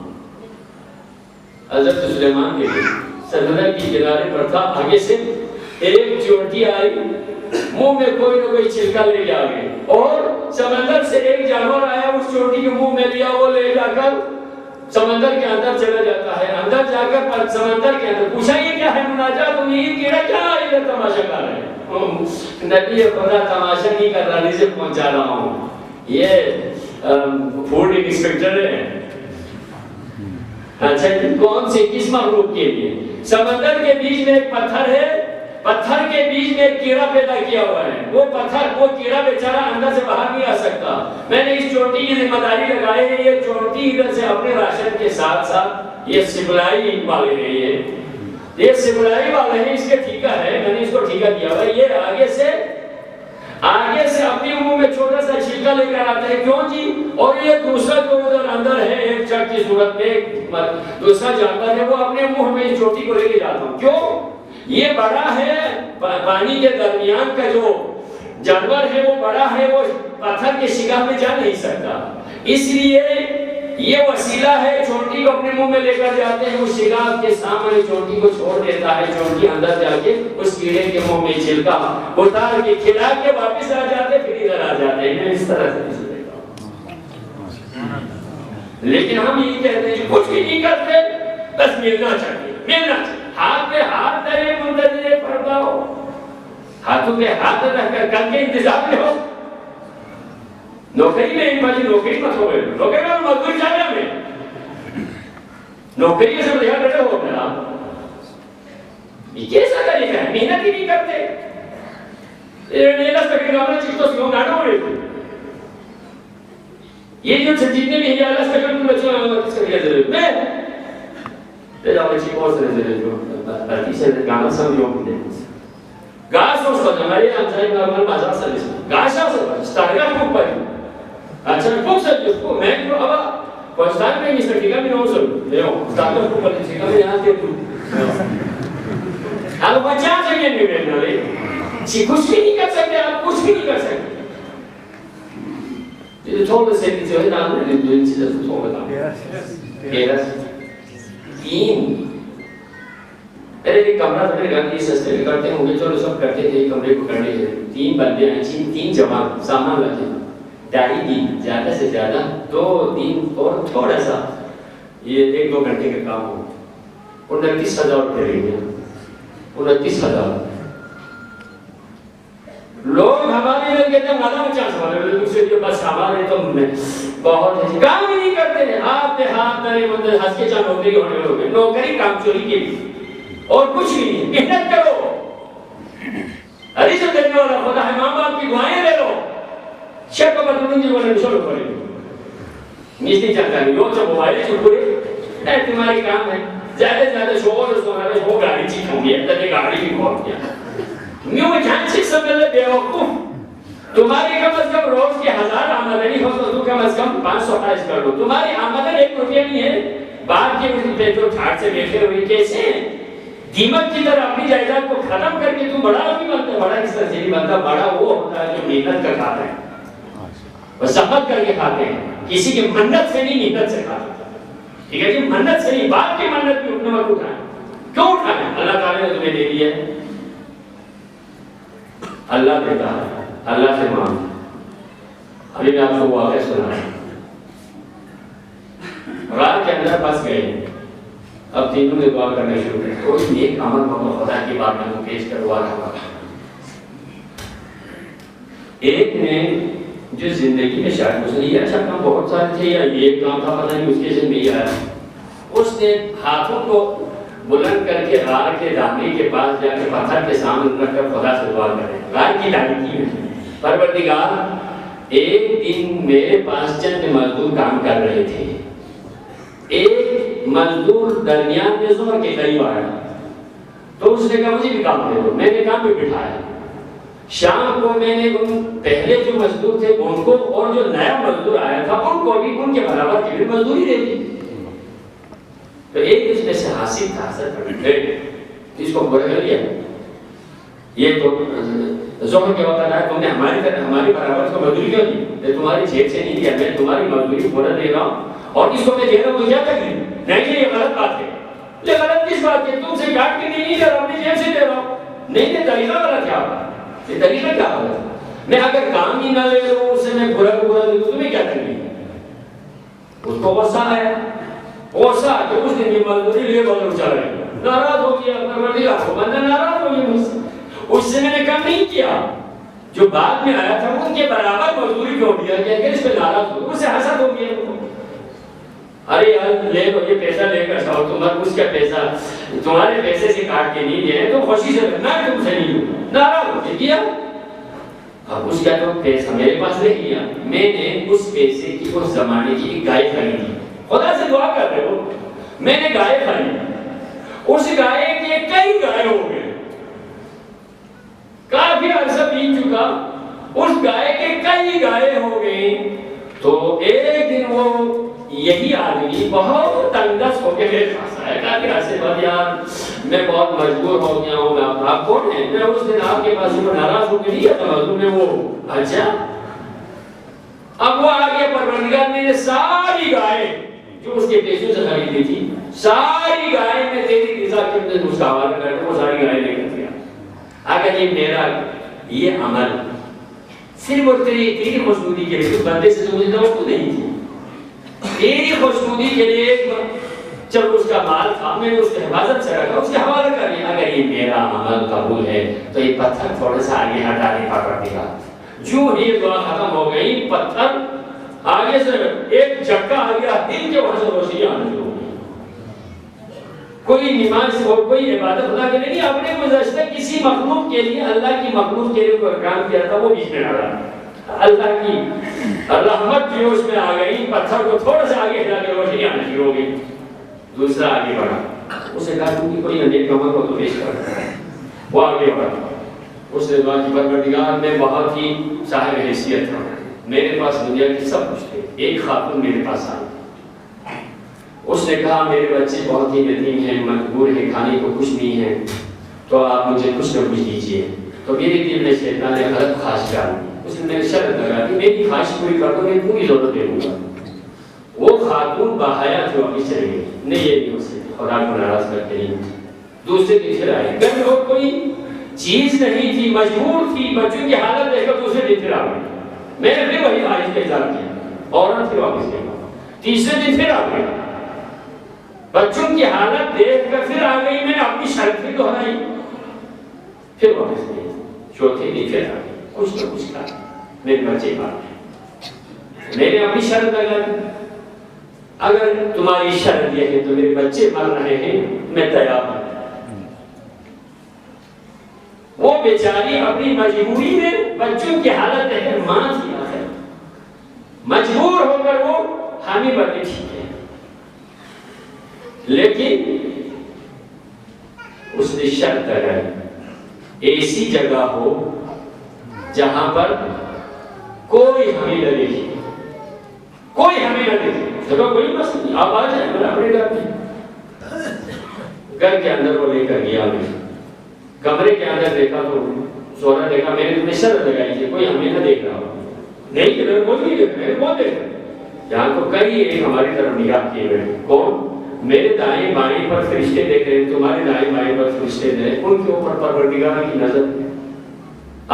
حضرت سلیمان کے لیے سمندر کی کنارے پر تھا, آگے سے ایک چونٹی آئی, منہ میں کوئی نہ کوئی چھلکا لے کے آ گئی, اور سمندر سے ایک جانور آیا, اس چونٹی کے منہ میں لیا, وہ لے جا کر سمندر کے اندر چلا جاتا ہے. اندر جا کر سمندر کے اندر پوچھا یہ کیا ہے مناجات, تم یہ کیڑا کیا ادھر تماشا کر رہے ہیں؟ نبی خدا تماشا نہیں کر رہا, رزق پہنچا رہا ہوں. یہ فوڈ انسپیکٹر ہے. اچھا کون سے کس مخلوق کے لیے؟ سمندر کے بیچ میں ایک پتھر ہے, پتھر کے بیچ میں ایک کیڑا پیدا کیا ہوا ہے. وہ پتھر, وہ کیڑا بیچارہ اندر سے باہر نہیں آ سکتا. میں نے اس چونٹی کی ذمہ داری لگائی ہے, یہ چونٹی ادھر سے اپنے راشن کے ساتھ ساتھ یہ سپلائی والے ہیں, یہ سپلائی والے ہیں, اس کے ٹھیکہ ہے, میں نے اس کو ٹھیکہ دیا ہوا ہے. یہ آگے سے اپنے منہ میں چھوٹا سا چھلکا لے کر آتا ہے. کیوں جی؟ اور یہ دوسرا جو ادھر اندر ہے ایک چک کی صورت میں دوسرا جانور ہے, وہ اپنے منہ میں اس چوٹی کو لے کے جاتا ہوں. کیوں؟ یہ بڑا ہے, پانی کے درمیان کا جو جانور ہے وہ بڑا ہے, وہ پتھر کے شگاف میں جا نہیں سکتا, اس لیے یہ وسیلہ ہے. چونٹی کو اپنے منہ میں لے کر جاتے ہیں, اس شگاف کے سامنے چونٹی کو چھوڑ دیتا ہے. چونٹی اندر جا کے اس کیڑے کے منہ میں چھلکا اتار کے کھلا کے واپس آ جاتے, پھر ادھر آ جاتے ہیں. میں اس طرح سے دیکھتا ہوں. لیکن ہم یہ کہتے ہیں کہ کچھ بھی نہیں کرتے, بس ملنا چاہیے. ہاتھ پہ ہاتھ دھرے منتظر پڑتا ہو, ہاتھوں پہ ہاتھ رکھ کر کل کے انتظار میں ہو. نوکری میں نوکری مت ہو گئے, نوکری میں مزدور جانے میں نوکری سے بڑھیا ڈرے ہو گیا. یہ کیسا طریقہ ہے؟ محنت ہی نہیں کرتے. یہ جو جتنے بھی ہیں اللہ سے کرنے بچوں کس کا کیا ضرورت میں جاؤ چیز بہت سارے ضرورت جو سے گانا سب لوگ گاش اس کو ہمارے ہمارے بازار سروس گاش اسٹارٹ کو پر اچھا خوب سر اس کو میں جو اب پاکستان میں اس طریقہ میں نہ سر لے اسٹارٹ کو پر ٹھیک ہے یہاں دے دوں اب بچا سے یہ نہیں رہنا لے کچھ بھی نہیں کر سکتے, آپ کچھ بھی نہیں کر سکتے. یہ تھوڑا سے بھی جو ہے نام نے دو ان چیزیں تھوڑا نام تین ارے یہ کمرہ تو میرے گھر کی سستے میں کرتے ہوں گے، چلو سب کرتے تھے، کمرے کو کرنے کے 3 بندے ہیں، 3 جوان سامان رکھے، ڈائی دن زیادہ سے زیادہ 2 دن اور تھوڑا سا یہ 1-2 گھنٹے کا کام ہو، 29,000 روپے لیں گے، 29,000 لوگ ہمارے لوگ کہتے ہیں مالا میں چانس والے دوسرے کے پاس ہمارے تو بہت ہے کام ہی نہیں کرتے ہیں، آپ کے ہاتھ داری مندر ہنس کے چاہ نوکری ہونے لوگ نوکری کام چوری کے لیے اور کچھ بھی نہیں، محنت کرو، رزق دینے والا خدا ہے، ماں باپ کی دعائیں لے لو، شک کو بدلوں جی والے شروع کریں مجھے چاہتا نہیں لوگ جب موبائل سے پورے اے تمہاری کام ہے زیادہ سے زیادہ شوہر اس کو ہمارے وہ گاڑی چیز ہوں گی اب گاڑی بھی کھول گیا میوں جان چیز سمجھ لے بے وقوف، تمہاری کم از کم روز کی 1000 آمدنی ہو تو کم از کم 500 خرچ کر لو، تمہاری آمدن 1 روپیہ نہیں ہے، بعد کے اس پیٹرول ٹھاٹ سے بیٹھے ہوئے کیسے ہیں؟ دیمک کی طرح اپنی جائیداد کو ختم کر کے تم بڑا نہیں بنتا، بڑا کس طرح سے نہیں بنتا، بڑا وہ ہوتا ہے جو محنت کر کھاتا ہے، وہ زحمت کر کے کھاتے ہیں، کسی کی منت سے نہیں محنت سے کھاتا، ٹھیک ہے جی، منت سے نہیں، بعد کی منت بھی اٹھنے مت اٹھائیں، کیوں اٹھائیں؟ اللہ تعالیٰ نے تمہیں دے دیا ہے، اللہ دیتا ہے، اللہ سے مانگ، ابھی میں آپ کو واقعہ سنا رات کے اندر پھنس گئے، اب تینوں نے دعا کرنا شروع کر کوئی نیک عمل کو خدا کی بات میں پیش کروا رہا تھا، ایک نے جو زندگی میں شاید اس نے یہ اچھا کام بہت سارے تھے یا یہ کام تھا پتہ نہیں اس کے ذمہ میں آیا، اس نے ہاتھوں کو بلند کر کے غار کے دامنی کے پاس جا کے پتھر کے سامنے رکھ کر خدا سے دعا کرے، غار کی تاریکی میں پروردگار ایک دن میرے پاس چند مزدور کام کر رہے تھے، ایک مزدور درمیان میں ظہر کے قریب آیا تو اس نے کہا مجھے بھی کام دے دو، میں نے کام پہ بٹھایا، شام کو میں نے ان پہلے جو مزدور تھے ان کو اور جو نیا مزدور آیا تھا ان کو بھی ان کے برابر کی بھی مزدوری دے دی، تو ایک اس میں سے حاصل تھا اثر پڑ اس کو برا کر لیا، یہ تو ظہر کے وقت آیا تم نے ہماری برابر کو مزدوری کیوں دی؟ میں تمہاری جیب سے نہیں دیا، میں تمہاری مزدوری پورا دے رہا ہوں اور اس کو میں دے رہا ہوں تو کیا تکلیف؟ نہیں یہ غلط بات ہے، یہ غلط کس بات ہے؟ تم سے کاٹ کے نہیں دے رہا ہوں، اپنی جیب سے دے رہا ہوں، نہیں یہ طریقہ غلط کیا ہوگا؟ یہ طریقہ کیا ہوگا؟ میں اگر کام ہی نہ لے لوں اس سے میں برا کو برا دے دوں تمہیں کیا تکلیف ہے؟ اس کو غصہ آیا، غصہ کہ اس نے یہ مزدوری لیے بدل چل رہے ہیں، ناراض ہو گیا، پروردگار کو بندہ ناراض ہو گیا مجھ سے، اس سے میں نے کام نہیں کیا، جو بعد میں آیا تھا ان کے برابر مزدوری کیوں دیا کہ اگر اس پہ ناراض ہو اس سے حسد ہو گیا، ارے یار لے لو یہ پیسہ لے کر جاؤ، تمہارا اس کا پیسہ تمہارے پیسے سے کاٹ کے نہیں دیا ہے تو خوشی سے میں تم سے نہیں ہوں، ناراض ہو گیا، اب اس کا تو پیسہ میرے پاس رہ گیا، میں نے اس پیسے کی اس زمانے کی ایک گائے خریدی، خدا سے دعا کر رہے ہو، میں نے گائے خریدی، اس گائے کے کئی گائے ہو گئے، کافی عرصہ بیت چکا، اس گائے کے کئی گائے ہو گئے، تو ایک دن وہ یہی آدمی بہت تنگس ہو کے میرے پاس آیا، کافی عرصے بعد یار میں بہت مجبور ہو گیا ہوں، آپ کون ہیں؟ میں اس دن آپ کے پاس ناراض ہو کے نہیں آتا مزدور میں وہ، اچھا اب وہ آگے پروردگار میں ساری گائے جو اس کے پیسوں سے خریدی تھی، ساری گائے میں تیری رضا کے اندر اس کا حوالہ کر کے وہ ساری گائے لے کر دیا، اگر یہ میرا یہ عمل صرف اور تیری خوشنودی کے لیے، اس بندے سے تو مجھے توقع نہیں تھی، تیری خوشنودی کے لیے جب اس کا مال تھا میں نے اس کی حفاظت سے رکھا، اس کے حوالہ کر لیا، اگر یہ میرا عمل قبول ہے تو یہ پتھر تھوڑا سا آگے ہٹا نہیں پکڑ دے گا، جو ہی دعا ختم ہو گئی پتھر آگے سے ایک جھٹکا آ گیا، دل کے وہاں سے روشنی آنے شروع ہو گئی، کوئی نماز ہو کوئی عبادت خدا کے نہیں، اپنے گزشتہ کسی مخلوق کے لیے اللہ کی مخلوق کے لیے کوئی کام کیا تھا وہ بیچ میں ڈالا، اللہ کی رحمت جو اس میں آ گئی، پتھر کو تھوڑا سا آگے ہٹا کے روشنی آنے شروع ہو گئی، دوسرا آگے بڑھا، اسے کہا تم کوئی نیک عمل ہو تو پیش کر، وہ آگے بڑھا، اس نے دعا کی پروردگار میں بہت ہی صاحب حیثیت تھا، میرے پاس دنیا کی سب کچھ تھے، ایک خاتون میرے پاس آئی، اس نے کہا میرے بچے بہت ہی یتیم ہیں، مجبور ہیں، کھانے کو کچھ نہیں ہے، تو آپ مجھے کچھ نہ کچھ دیجیے، تو میرے دل میں شیطان نے غلط خواہش ڈال دی، اس نے میرے شرط لگا کہ میری خواہش پوری کر دو میں پوری ضرورت دے دوں گا، وہ خاتون باحیا تھی واپس چلی گئی، نہیں یہ نہیں ہو سکتی، خدا کو ناراض کر کے نہیں، دوسرے دن پھر آئے. گھر اور کوئی چیز نہیں تھی, مجبور تھی, بچوں کی حالت دیکھ کر دوسرے دن پھر آ گئی. میں نے پھر وہی آج کا اظہار کیا, عورت پھر واپس گئی. تیسرے دن پھر آ گئی, بچوں کی حالت دیکھ کر پھر آ گئی. میں نے اپنی شرط بھی دہرائی, پھر واپس گئی. چوتھے دن پھر آ گئی, کچھ نہ کچھ کہا, میرے بچے مار گئے. میں نے اپنی شرط لگا دی, اگر تمہاری شرط یہ ہے تو میرے بچے مر رہے ہیں, میں تیار ہوں. وہ بیچاری اپنی مجبوری میں, بچوں کی حالت ہے, ماں تھی آخر, مجبور ہو کر وہ حامی بنی. ٹھیک ہے, لیکن اس نے شرط لگائی, ایسی جگہ ہو جہاں پر کوئی ہمیں نہ دیکھے, کوئی ہمیں نہ دیکھے. جگہ کوئی بس نہیں, آپ آ جائیں میرا اپنے گھر میں. گھر کے اندر وہ لے کر گیا. میں کمرے کے اندر دیکھا تو سونا دیکھا. میں نے تمہیں شرط لگائی تھی کوئی ہمیں نہ دیکھ رہا ہو. نہیں کہ میں کوئی نہیں دیکھ رہا, میں نے بہت دیکھا. یہاں تو کئی ایک ہماری طرف نگاہ کیے ہوئے. کون؟ میرے دائیں بائیں پر فرشتے دیکھ رہے ہیں, تمہارے دائیں بائیں پر فرشتے دیکھ رہے ہیں. ان کے اوپر پروردگار کی نظر,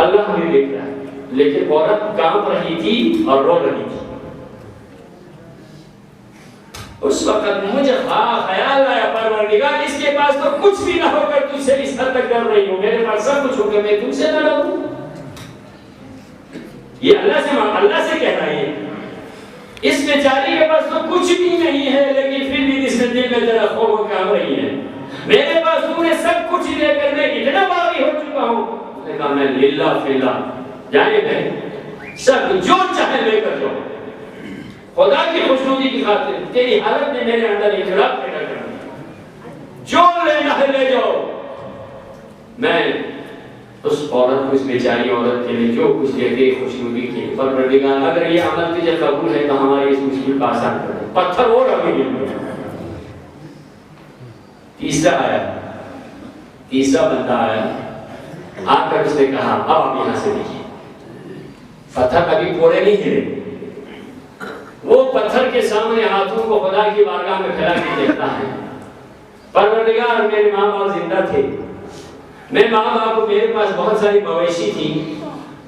اللہ ہمیں دیکھ رہا ہے. لیکن عورت کانپ رہی تھی اور رو رہی تھی. اس وقت مجھے خیال آیا, پروردگار اس کے پاس تو کچھ بھی نہ ہو کر تجھ سے اس حد تک ڈر رہی ہوں, میرے پاس سب کچھ ہو کر میں تم سے نہ ڈروں. یہ اللہ سے کہہ رہا ہے. اس بیچاری کے پاس تو کچھ بھی نہیں ہے, لیکن پھر بھی اس دل میں ذرا خوف کام رہی ہے. میرے پاس تم نے سب کچھ لے کر میں اتنا باغی ہو چکا ہوں. میں نے کہا میں للہ فی اللہ, جانے میں سب جو چاہے لے کر جاؤ, خدا کی خوشنودی کی خاطر. تیری حالت نے میرے اندر انقلاب پیدا کر دیا, جو لینا ہے لے جاؤ. میں اس عورت کو, اس بیچاری عورت کے لیے جو کچھ دیتے خوشنودی کی, پروردگار اگر یہ عمل تجھے قبول ہے تو ہماری اس مشکل کو آسان کر دے. پتھر اور ابھی نہیں ہوا. تیسرا آیا, تیسرا بندہ آیا, آ کر اس نے کہا اب آپ یہاں سے دیکھیے. پتھر کبھی پورے نہیں ہلے. وہ پتھر کے سامنے ہاتھوں کو خدا کی بارگاہ میں پھیلا کے دیکھتا ہے. پروردگار میرے ماں باپ زندہ تھے, میں ماں باپ کو, میرے پاس بہت ساری مویشی تھی,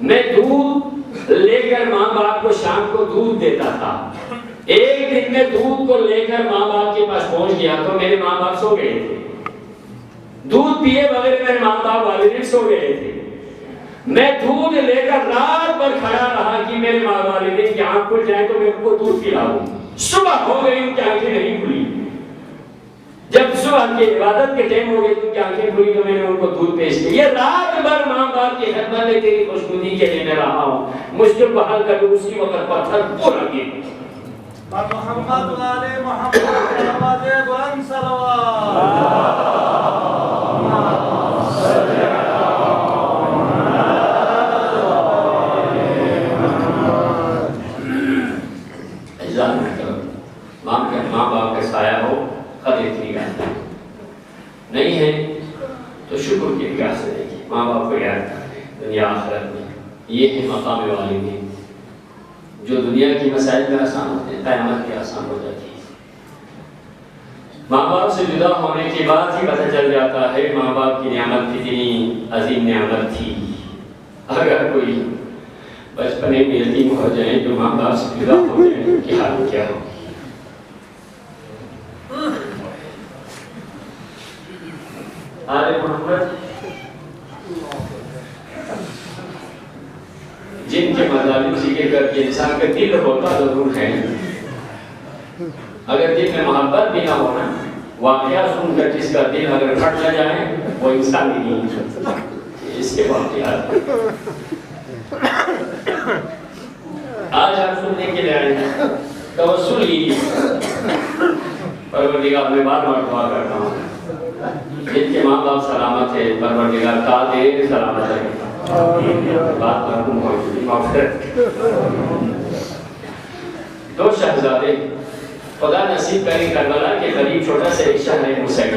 میں دودھ لے کر ماں باپ کو شام کو دودھ دیتا تھا. ایک دن میں دودھ کو لے کر ماں باپ کے پاس پہنچ گیا تو میرے ماں باپ سو گئے تھے. دودھ پیے بغیر میرے ماں باپ والدین سو گئے تھے. میں دودھ لے کر رات بھر کھڑا رہا کہ میرے ماں والدین کی آنکھ کھل جائے تو میں ان کو دودھ پلاؤں. صبح ہو گئی, ان کی آنکھیں نہیں کھلی. جب صبح کی عبادت کے ٹائم ہو گئی تو ان کی آنکھیں کھلی تو میں نے ان کو دودھ پیش کیا. یہ رات بھر ماں باپ کی خدمت میں تیری خوشنودی کے لیے میں رہا ہوں. مشکل کو حل کر اسی وقت پتھر پورا گیا. محمد والے محمد بلند صلوات. ماں باپ کا سایہ ہو, قدر کی نگاہ نہیں ہے تو شکر کی نگاہ سے دیکھیے. ماں باپ کو یاد کریں دنیا آخرت میں. یہ ہے مقام والدین, جو دنیا کی مسائل میں آسان ہوتے ہیں, قیامت کی آسان ہو جاتی ہے. ماں باپ سے جدا ہونے کے بعد ہی پتہ چل جاتا ہے ماں باپ کی نعمت کتنی عظیم نعمت تھی. اگر کوئی بچپنے میں یتیم ہو جائے, جو ماں باپ سے جدا ہو جائے, ان کی حالت کیا ہو. آل محمد جن کے مظالم سیکھے کر کے انسان کا دل ہوتا ضرور ہے, اگر دل میں محبت بھی نہ ہونا, واقعہ سن کر جس کا دل اگر پھٹ نہ جائے وہ انسان ہی نہیں. اس کے واقعات آج ہم سننے کے لیے آئے ہیں. توسل ہی پروردگار میں بار بار دعا کرتا ہوں جن کے ماں باپ سلامت ہے, پروردگار تا دیر سلامت ہے. بات مرحوم ہوئی. دو شہزادے خدا نصیب کرے کربلا کے قریب چھوٹا سا ایک شہر ہے مسیب.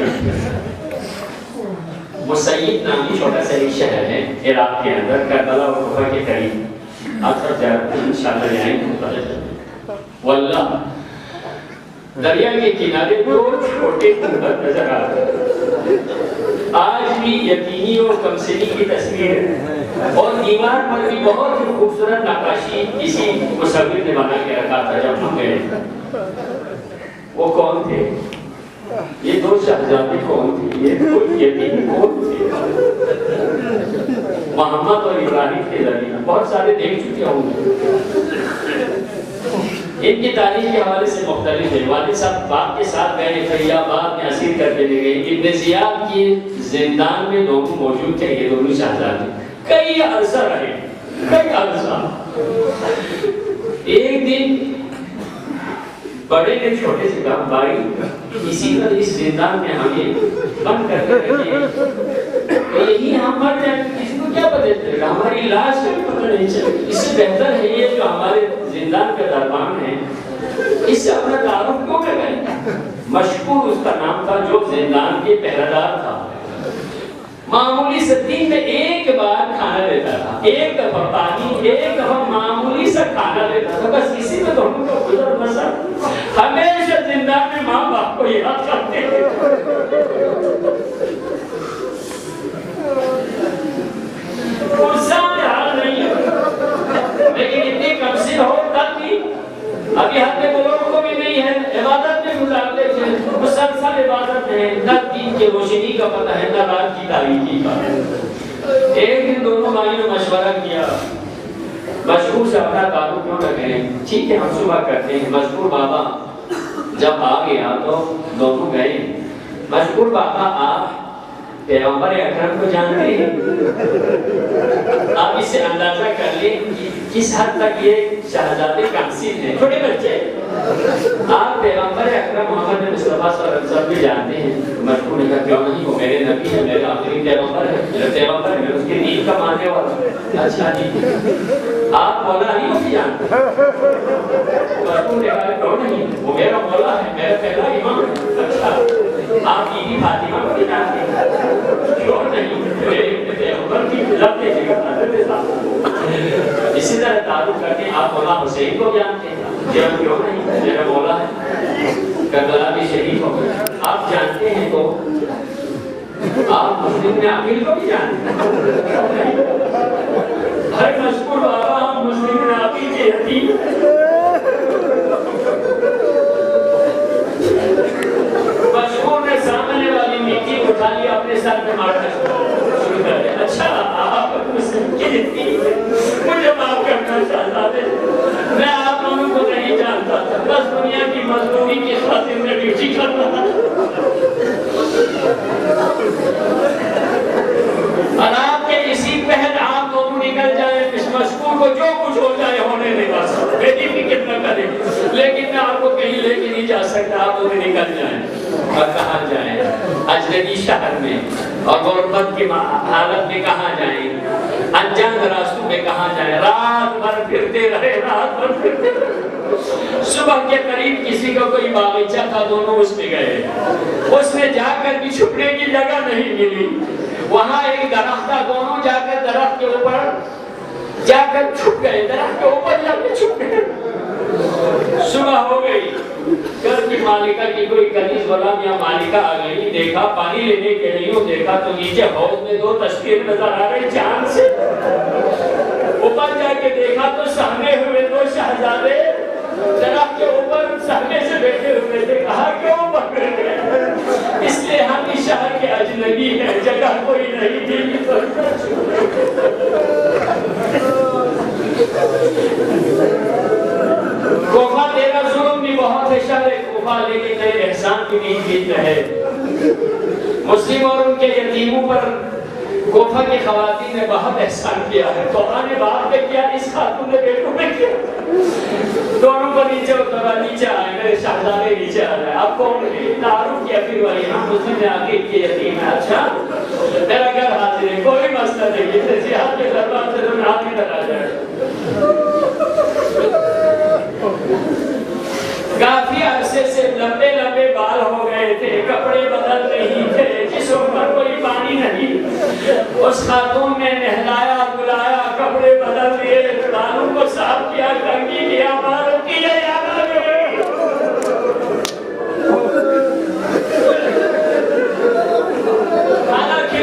مسیب نامی چھوٹا سا ایک شہر ہے عراق کے اندر, کربلا اور کوفہ کے قریب. آپ سب انشاءاللہ جائیں گے. واللہ دریا کے کنارے دو چھوٹے گنبد نظر آتے ہیں. آج بھی یقینی اور کمسنی کی تصویر ہے، اور دیوار پر بھی بہت ہی خوبصورت نقاشی کسی مصور نے بنا کے رکھا تھا جب ہم گئے۔ وہ کون تھے؟ یہ دو شہزادے کون تھے؟ یہ کوئی یتیم کون تھے؟ محمد اور ابراہیم کے ذریعہ بہت سارے دیکھ چکے ہوں گے۔ ان کی تاریخ کے حوالے سے مختلف ہے۔ والد صاحب باپ کے ساتھ گئے تھے یا بعد میں اسیر کر کے لے گئے۔ ابن زیاد کے زندان میں دونوں موجود تھے، یہ دونوں شہزادے کئی عرصہ رہے، کئی عرصہ۔ ایک دن بڑے نے چھوٹے سے کہا بھائی اسی طرح اس زندان میں ہمیں بند کر کے رکھیے، یہی ہم مر جائیں، کسی کو کیا پتہ چلے گا، ہماری لاش کو پتہ نہیں چلے گا، اس سے بہتر ہے یہ جو ہمارے زندان کا دربان ہے اس سے اپنا تعارف کیوں کریں۔ مشکور اس کا نام تھا جو زندان کے پہرےدار تھا، معمولی سے دن میں ایک بار کھانا لیتا تھا، ایک دفعہ پانی، ایک دفعہ معمولی سا کھانا لیتا تھا، بس اسی میں دونوں کا گزر بسر۔ ہمیشہ زندان میں ماں باپ کو یاد کرتے ہیں۔ انسان حال نہیں ہے، لیکن اتنی کمسن ہو تب بھی ابھی حد میں بزرگ کو بھی نہیں ہے، عبادت میں گزارتے تھے، مسلسل عبادت ہے، نہ دین کی روشنی کا پتہ ہے نہ رات کی تاریکی کا۔ ایک دن دونوں بھائیوں نے مشورہ کیا مشہور سے اپنا تعلق کیوں نہ کریں، ٹھیک ہے ہم صبح کرتے ہیں۔ مشہور بابا جب آ گیا تو دونوں گئے۔ مشہور بابا آپ پیغمبر اکرم کو جانتے ہیں؟ آپ اس سے اندازہ کر لیں کس حد تک یہ شہزادے کمسن ہیں، چھوٹے بچے۔ آپ پیغمبر اکرم محمد مصطفیٰ صلی اللہ علیہ وسلم بھی جانتے ہیں؟ مشہور نے کہا کیوں نہیں، وہ میرے نبی ہے، میرے آخری پیغمبر ہے، میرا پیغمبر ہے، میں اس کے دین کا ماننے والا۔ اچھا جی آپ مولا علی کو بھی جانتے ہیں؟ مشہور نے کہا کیوں نہیں، وہ میرا مولا ہے، میرا پہلا امام ہے۔ اچھا آپ بی بی فاطمہ کو بھی جانتے ہیں؟ کیوں نہیں، میرے پیغمبر کی لب کے جگہ حضرت صاحب۔ اسی طرح تعلق کرتے ہیں آپ مولا حسین کو جانتے ہیں؟ جب کیوں نہیں، میرا مولا ہے، کربلا بھی شہید ہو گئے۔ آپ جانتے ہیں تو آپ مسلم نے عقیل کو بھی جانتے ہیں؟ ہر مشکور بابا ہم مسلم نے عقیل کے یتیم۔ مشہور نے سامنے والی مٹی اٹھا لی اپنے سر پہ مارنا شروع کر دیا۔ اچھا آپ مسلم کی یتیم مجھے معاف کرنا شہزادے، میں آپ دونوں کو نہیں جانتا تھا، بس دنیا کی مظلومی کی خاطر میں ڈیوٹی کر رہا تھا۔ اور آپ کے اسی پہل آپ دونوں نکل جائیں، اس مشکور کو جو کچھ ہو جائے ہونے نہیں پا سکتا، بیٹی فکر نہ کریں، لیکن میں آپ کو کہیں لے کے نہیں جا سکتا، آپ دونوں نکل جائیں۔ اور کہاں جائیں؟ اجنبی شہر میں، اور غربت کی حالت میں کہاں جائیں؟ انجان راستوں میں کہاں جائیں؟ رات بھر پھرتے رہے، رات بھر پھرتے رہے۔ صبح کے قریب کسی کا کوئی باغیچہ تھا، دونوں اس میں گئے۔ اس میں جا کر بھی چھپنے کی جگہ نہیں ملی، وہاں ایک درخت تھا، دونوں جا کر درخت کے اوپر جا کر چھپ گئے، درخت کے اوپر جا کے چھپ گئے۔ صبح ہو گئی، گھر کی مالکہ کی کوئی کنیز غلام یا مالکہ آ گئی، دیکھا پانی لینے کے لیے، دیکھا تو نیچے حوض میں دو تصویر نظر آ رہی چاند سے۔ اوپر جا کے دیکھا تو سہمے ہوئے دو شہزادے درخت کے اوپر سہمے سے بیٹھے ہوئے تھے۔ کہا کیوں پکڑے گئے؟ اس لیے ہم اس شہر کے اجنبی ہیں، جگہ کوئی نہیں تھی۔ کوفہ تیرا ظلم بھی بہت ہے شہر کوفہ، لیکن تیرے احسان کی نہیں جیت ہے۔ مسلم اور ان کے یتیموں پر کوفہ کی خواتین نے بہت احسان کیا ہے، کوفہ نے باپ نے کیا، اس خاتون نے بیٹوں نے کیا۔ دونوں کو نیچے اترا، نیچے آئے، میرے شہزادے نیچے آ جائے۔ آپ کو تعارف کیا پھر وہی ہم مسلم نے عقیل کے یتیم ہے۔ اچھا میرا گھر حاضر ہے، کوئی مسئلہ نہیں، جتنے سیاحت کے دربار سے تم رات کی طرح جائے۔ کافی عرصے سے لمبے لمبے بال ہو گئے تھے، کپڑے بدل نہیں تھے، جسم پر کوئی پانی نہیں۔ اس خاتون نے نہلایا، بلایا، کپڑے بدل دیے، بالوں کو صاف کیا، کنگھی کیا، بالوں کی یاد آ گئی۔ حالانکہ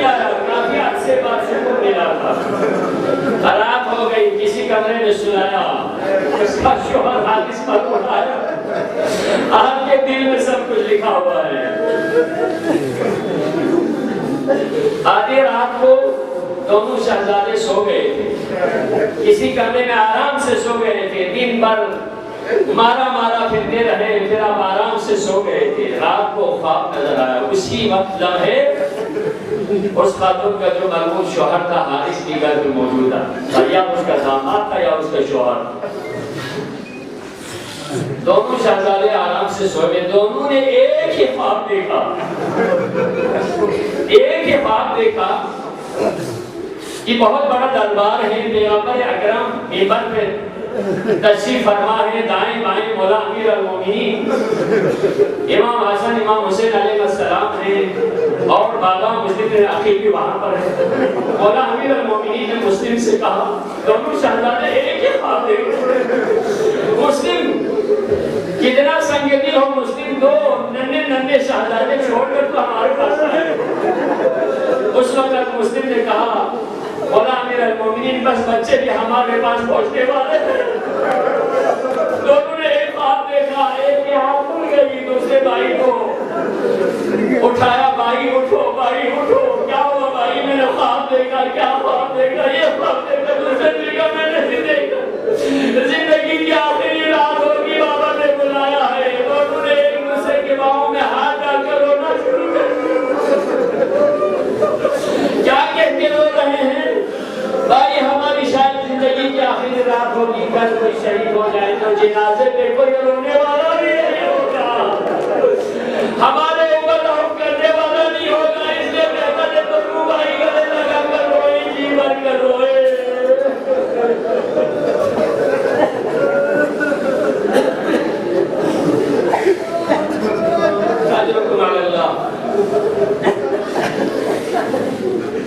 آدھی رات کو دونوں شہزادے سو گئے تھے، کسی کمرے میں آرام سے سو گئے تھے، دن بھر مارا پھرتے رہے، پھر اب آرام سے سو گئے تھے۔ رات کو خواب نظر آیا، اسی وقت لمحے اس خاتون کا جو مرحوم شوہر تھا حارث بھی گھر میں موجود تھا، یا اس کا داماد تھا یا اس کا شوہر تھا۔ دونوں شہزادے آرام سے سوئے، دونوں نے ایک ہی خواب دیکھا کہ بہت بڑا دربار ہے، پیغمبر اکرم منبر پہ تشریف فرما ہے، دائیں بائیں مولا امیر المومنین امام حسن امام حسین علیہ السلام ہیں، اور بابا مسلم بن عقیل بھی وہاں پر ہے۔ مولا امیر المومنین نے مسلم سے کہا، دونوں شہزادے ایک ہی خواب دیکھو۔ مسلم کتنا سنگ دل ہو، مسلم دو ننھے شہزادے چھوڑ کر تو ہمارے پاس آئے۔ اس وقت مسلم نے کہا، مولا امیر المومنین بس بچے بھی ہمارے پاس پہنچنے والے ہیں۔ دونوں نے ایک خواب دیکھا، ایک کی ہاتھ کھل گئی، دوسرے بھائی کو اٹھایا، بھائی اٹھو کیا ہوا بھائی؟ میں نے خواب دیکھا۔ کیا خواب دیکھا؟ یہ خواب دیکھا دوسرے کا میں نہیں دیکھا، زندگی کی آخری رات ہوگی، بابا نے بلایا ہے۔ دونوں نے ایک دوسرے کے باہوں میں ہاتھ ڈال کر رونا شروع کر کیا کہہ کے رو رہے ہیں؟ بھائی ہماری شاید زندگی کی آخری رات ہوگی، کل کوئی شہید ہو جائے تو جنازے پہ کوئی رونے والا بھی نہیں ہوگا، ہمارے اوپر رحم کرنے والا نہیں ہوگا، اس لیے بہتر ہے تو تو بھائی گلے لگا کر روئے، جی بھر کر روئے۔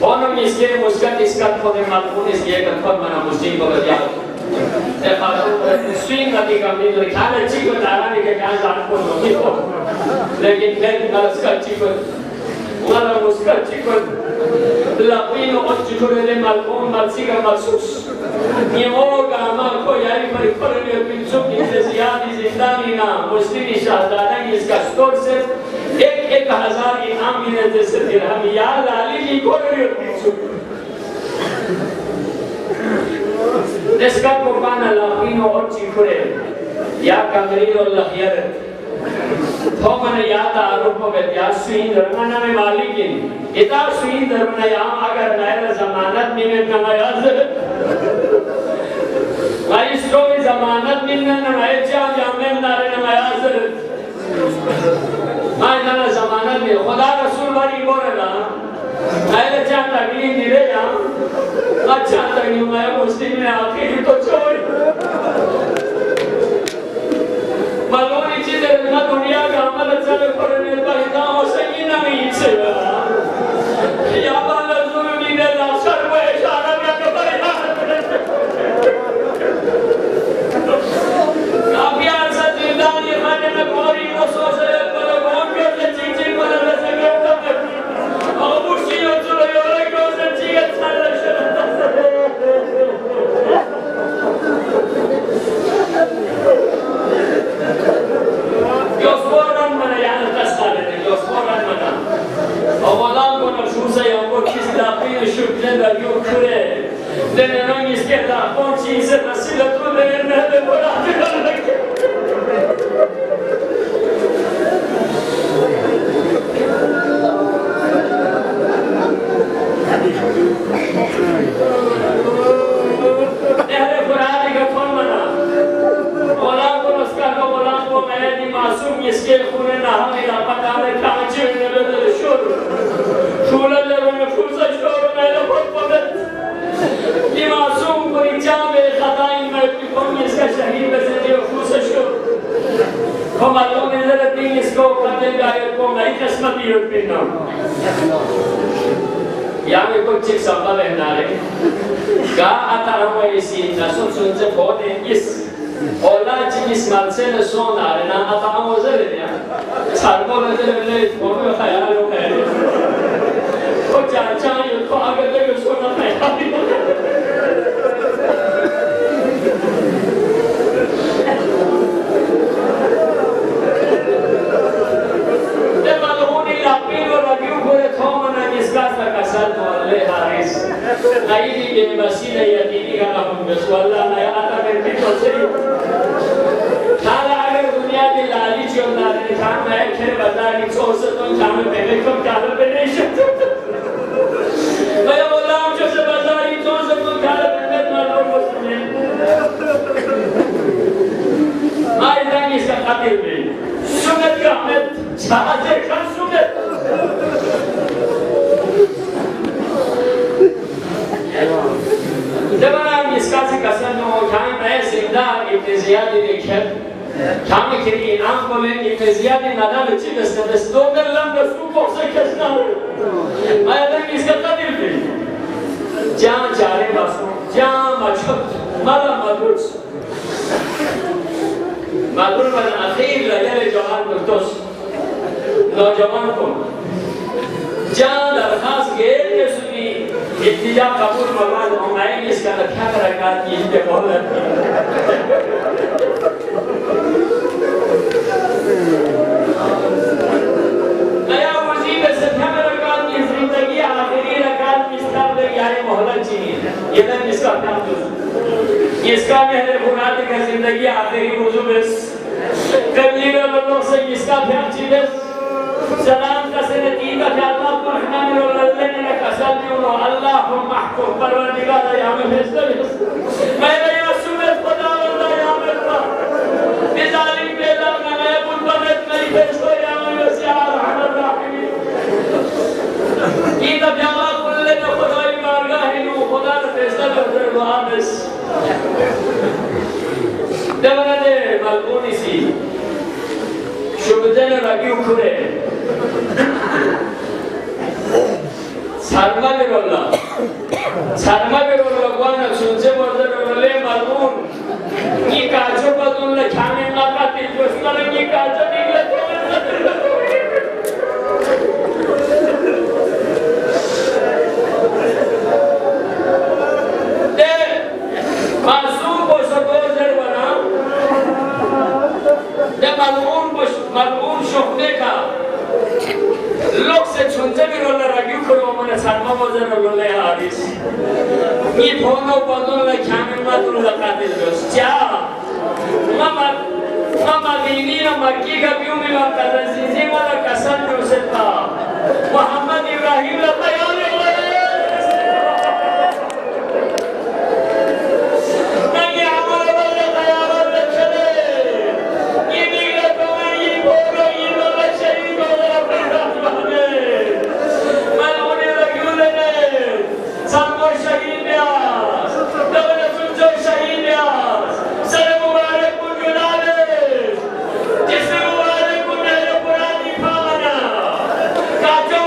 Onun iskele muskat iskat kone malkun iskele katfad mana muslim bagat ya swing nati kamni to khan achhi ko tara ne ke khan jaan ko nahi ho lekin then naska achhi ko wala muskat achhi ko lapino ochhi ko le malkun malsiga malsus yemoga ma ko yari par korne pincho ki ziyadi zindani na muslimi shahzada ki iska store se ایک ہزار انعام ملتے سے درہم، یا لالی جی کو نہیں ہوتی جس کا قربان لاقینو اور چیکھڑے یا کمریر اللہ خیر تو من یا تعارف ہو گئے یا سوئین درمانہ میں مالکین اتا سوئین درمانہ یا اگر نائر زمانت میں نمائز مائسٹرو میں زمانت میں نمائز جامع نارے نمائز میں زمانت میں خدا رسول باری بولے گا میں چاہتا تکلیف نہیں رہے گا، اچھا تکلیف میں مسلم نے آخری تو چھوڑ معلومی چیزیں رکھنا دنیا کا عمل اچھا میں پڑھنے کا اتنا ہو سکی نہیں سے یا بات رسول بھی دے دا سر کو اشارہ میں کبھر کافی عرصہ زندان یہ خانے میں گوری کو سوچ رہے یہاں کوئی چیز سمبھا رہنا رہے گا آتا رہا ہے اسی نسل سنچے بہت ہے اس اولا چیز ملسے نسون آ رہے نا آتا ہم وزر دیا چھارکو نظر ملے بہت خیال ہو گئے وہ چاچا یہ تو آگے لے کے سونا خیال ہی ہو گئے جب ملہونی لاپین و ربیو گھوڑے تھو منا جس کا سا کسل نائی بے بسی نے یتیمی کا رحم بسو اللہ نیا آتا کرتی تو صحیح کھانا اگر دنیا کی لالی چی اللہ نے کھان میں ایک پھر بزاری چوستوں کھانا پہلے کم کھانا پہ نہیں شکتا میں بولا ہم جو سے بزاری چوستوں کھانا پہلے مالوں کو سنے آئی دنگی اس کا قاتل میں سنت کا حمد چھاتے کھن سنت جب ہم اس کا سے قسم ہو کھائیں میں زندہ ابن زیادی دیکھت کھانے کے لیے انعام کو لیں ابن زیادی نادان اچھی دستے دست دو میں لم رسول کو سے کھسنا میں ادھر اس کا قدر بھی جان چارے باسوں جان مچھت مالا مدرس مدر بن اخیر لگل جوان مکتوس نوجوان کو جان درخواست گیر کے سنی اتجا قبول مغاد ہوں آئیں گے اس کا رکھا کر رکھات کی انتے بولت نیا وزیب سے کھا کر رکھات کی زندگی آخری رکھات کی استعب لگی آئے محلت چینی یہ دن اس کا اپنا دوست اس کا مہر بناتے کا زندگی آخری وضو بس قبلیر اللہ سے اس کا پھر چیز سلام کا سنتی کا خیالات الرحمن واللہ نے قسم دیونو اللہم محکم پروردگار یا میں فیصلہ میں یا سمت خدا واللہ یا اللہ بظالم بیدار میں بلبرت میں فیصلہ یا میں وسیع رحمت راحمی کی تب جواب کلے نے خدای بارگاہ نو خدا نے فیصلہ بہتر دعا بس دورہ دے ملعونی سی شبتن رگی اکھرے سرما بے رولا گوانا سنچے بردر رولے مرمون یہ کاچو بدون لکھانے ماتا تیج بسکرن یہ کاچو نگلت دے معصوم کو سکوزر بنا دے ملعون شخنے کا لوگ سے چھنچے بھی رولا رگیو کرو منہ سرما بزر رولے حادث یہ پھونو پندون لکھانے مدون لقاتل دوست چاہ ماما دینی نا مکی کا بیوں میں وقت رزیزی والا قسم جو ستا محمد ابراہیم لطیان Kacho